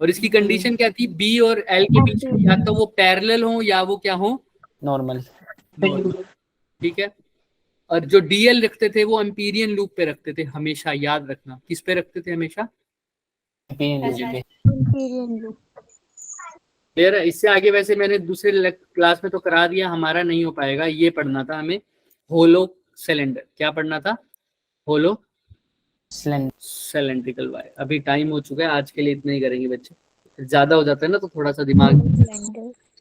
[SPEAKER 1] और इसकी कंडीशन क्या थी, बी और एल के बीच में या तो वो पैरेलल हो या वो क्या हो,
[SPEAKER 2] नॉर्मल।
[SPEAKER 1] ठीक है। और जो डीएल रखते थे वो एम्पीरियन लूप पे रखते थे हमेशा, याद रखना, किस पे रखते थे हमेशा,
[SPEAKER 3] एम्पीरियन लूप।
[SPEAKER 1] क्लियर है। इससे आगे वैसे मैंने दूसरे क्लास में तो करा दिया, हमारा नहीं हो पाएगा, ये पढ़ना था हमें होलो सिलेंडर, क्या पढ़ना था? Hollow
[SPEAKER 2] cylinder.
[SPEAKER 1] Cylindrical wire. अभी टाइम हो चुका है, आज के लिए इतना ही करेंगे बच्चे, ज्यादा हो जाता है ना तो थोड़ा सा दिमाग,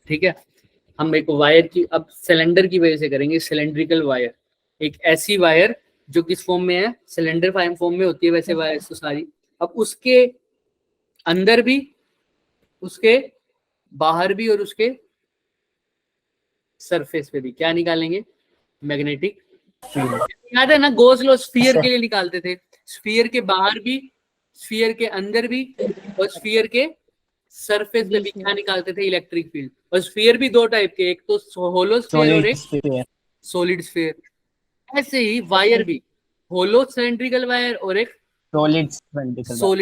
[SPEAKER 1] ठीक है। हम एक वायर की, अब सिलेंडर की वजह से करेंगे, सिलेंड्रिकल वायर, एक ऐसी वायर जो किस फॉर्म में है, सिलेंडर फॉर्म में होती है वैसे वायर तो सारी। अब उसके अंदर भी, उसके बाहर भी और उसके सरफेस पे भी क्या निकालेंगे? Magnetic field. याद है ना, गोस लॉ स्फीयर के लिए निकालते थे, स्फीयर के बाहर भी, स्फीयर के अंदर भी और स्फीयर के सरफेस पे भी क्या निकालते थे? Electric field. और स्फीयर भी दो टाइप के, एक तो होलो स्फीयर और एक सॉलिड स्फीयर। ऐसे ही वायर भी, होलो सिलेंड्रिकल वायर और एक सॉलिड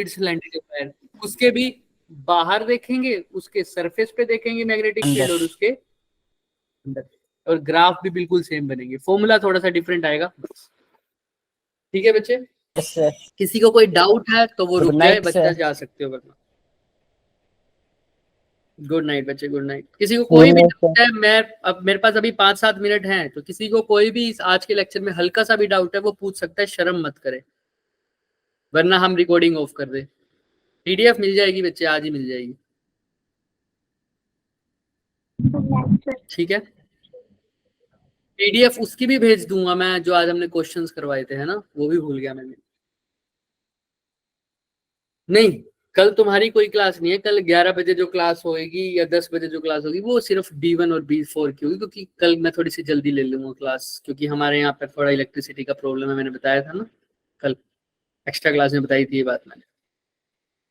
[SPEAKER 1] सिलेंड्रिकल वायर। उसके भी बाहर देखेंगे, उसके सरफेस पे देखेंगे मैग्नेटिक फील्ड और उसके अंदर, और ग्राफ भी बिल्कुल सेम बनेंगे, फॉर्मूला थोड़ा सा डिफरेंट आएगा, ठीक है बच्चे। किसी को कोई डाउट है तो वो रुक जाए, बच्चा जा सकते हो वरना। गुड नाइट बच्चे, गुड नाइट। किसी को कोई भी डाउट है, मैं अब मेरे पास अभी 5-7 मिनट हैं, तो किसी को कोई भी इस आज के लेक्चर में हल्का सा भी डाउट है वो पूछ सकता है, शर्म मत करे, वरना हम रिकॉर्डिंग ऑफ कर दे। पीडीएफ मिल जाएगी बच्चे, आज ही मिल जाएगी, ठीक है। पीडीएफ उसकी भी भेज दूंगा मैं, जो आज हमने क्वेश्चंस करवाए थे, है ना, वो भी भूल गया मैंने। नहीं, कल तुम्हारी कोई क्लास नहीं है, कल 11 बजे जो क्लास होगी या 10 बजे जो क्लास होगी वो सिर्फ D1 और B4 की होगी, क्योंकि कल मैं थोड़ी सी जल्दी ले लूंगा क्लास, क्योंकि हमारे यहाँ पर थोड़ा इलेक्ट्रिसिटी का प्रॉब्लम है, मैंने बताया था ना कल एक्स्ट्रा क्लास में, बताई थी ये बात मैंने।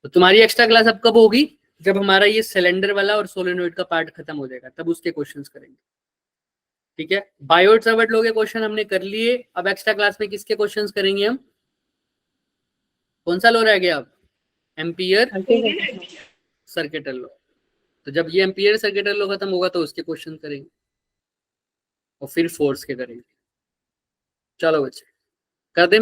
[SPEAKER 1] तो तुम्हारी एक्स्ट्रा क्लास अब कब होगी? जब हमारा ये सिलेंडर वाला और सोलेनोइड का पार्ट खत्म हो जाएगा, तब उसके क्वेश्चंस करेंगे, ठीक है। बायोट सावर्ट लॉ के क्वेश्चन हमने कर लिए, अब एक्स्ट्रा क्लास में किसके क्वेश्चंस करेंगे हम? कौन सा लॉ रह गया अब? Ampere circuital law. तो जब ये एम्पियर सर्किटल लॉ खत्म होगा तो उसके क्वेश्चन करेंगे और फिर फोर्स के करेंगे। चलो बच्चे कर दे।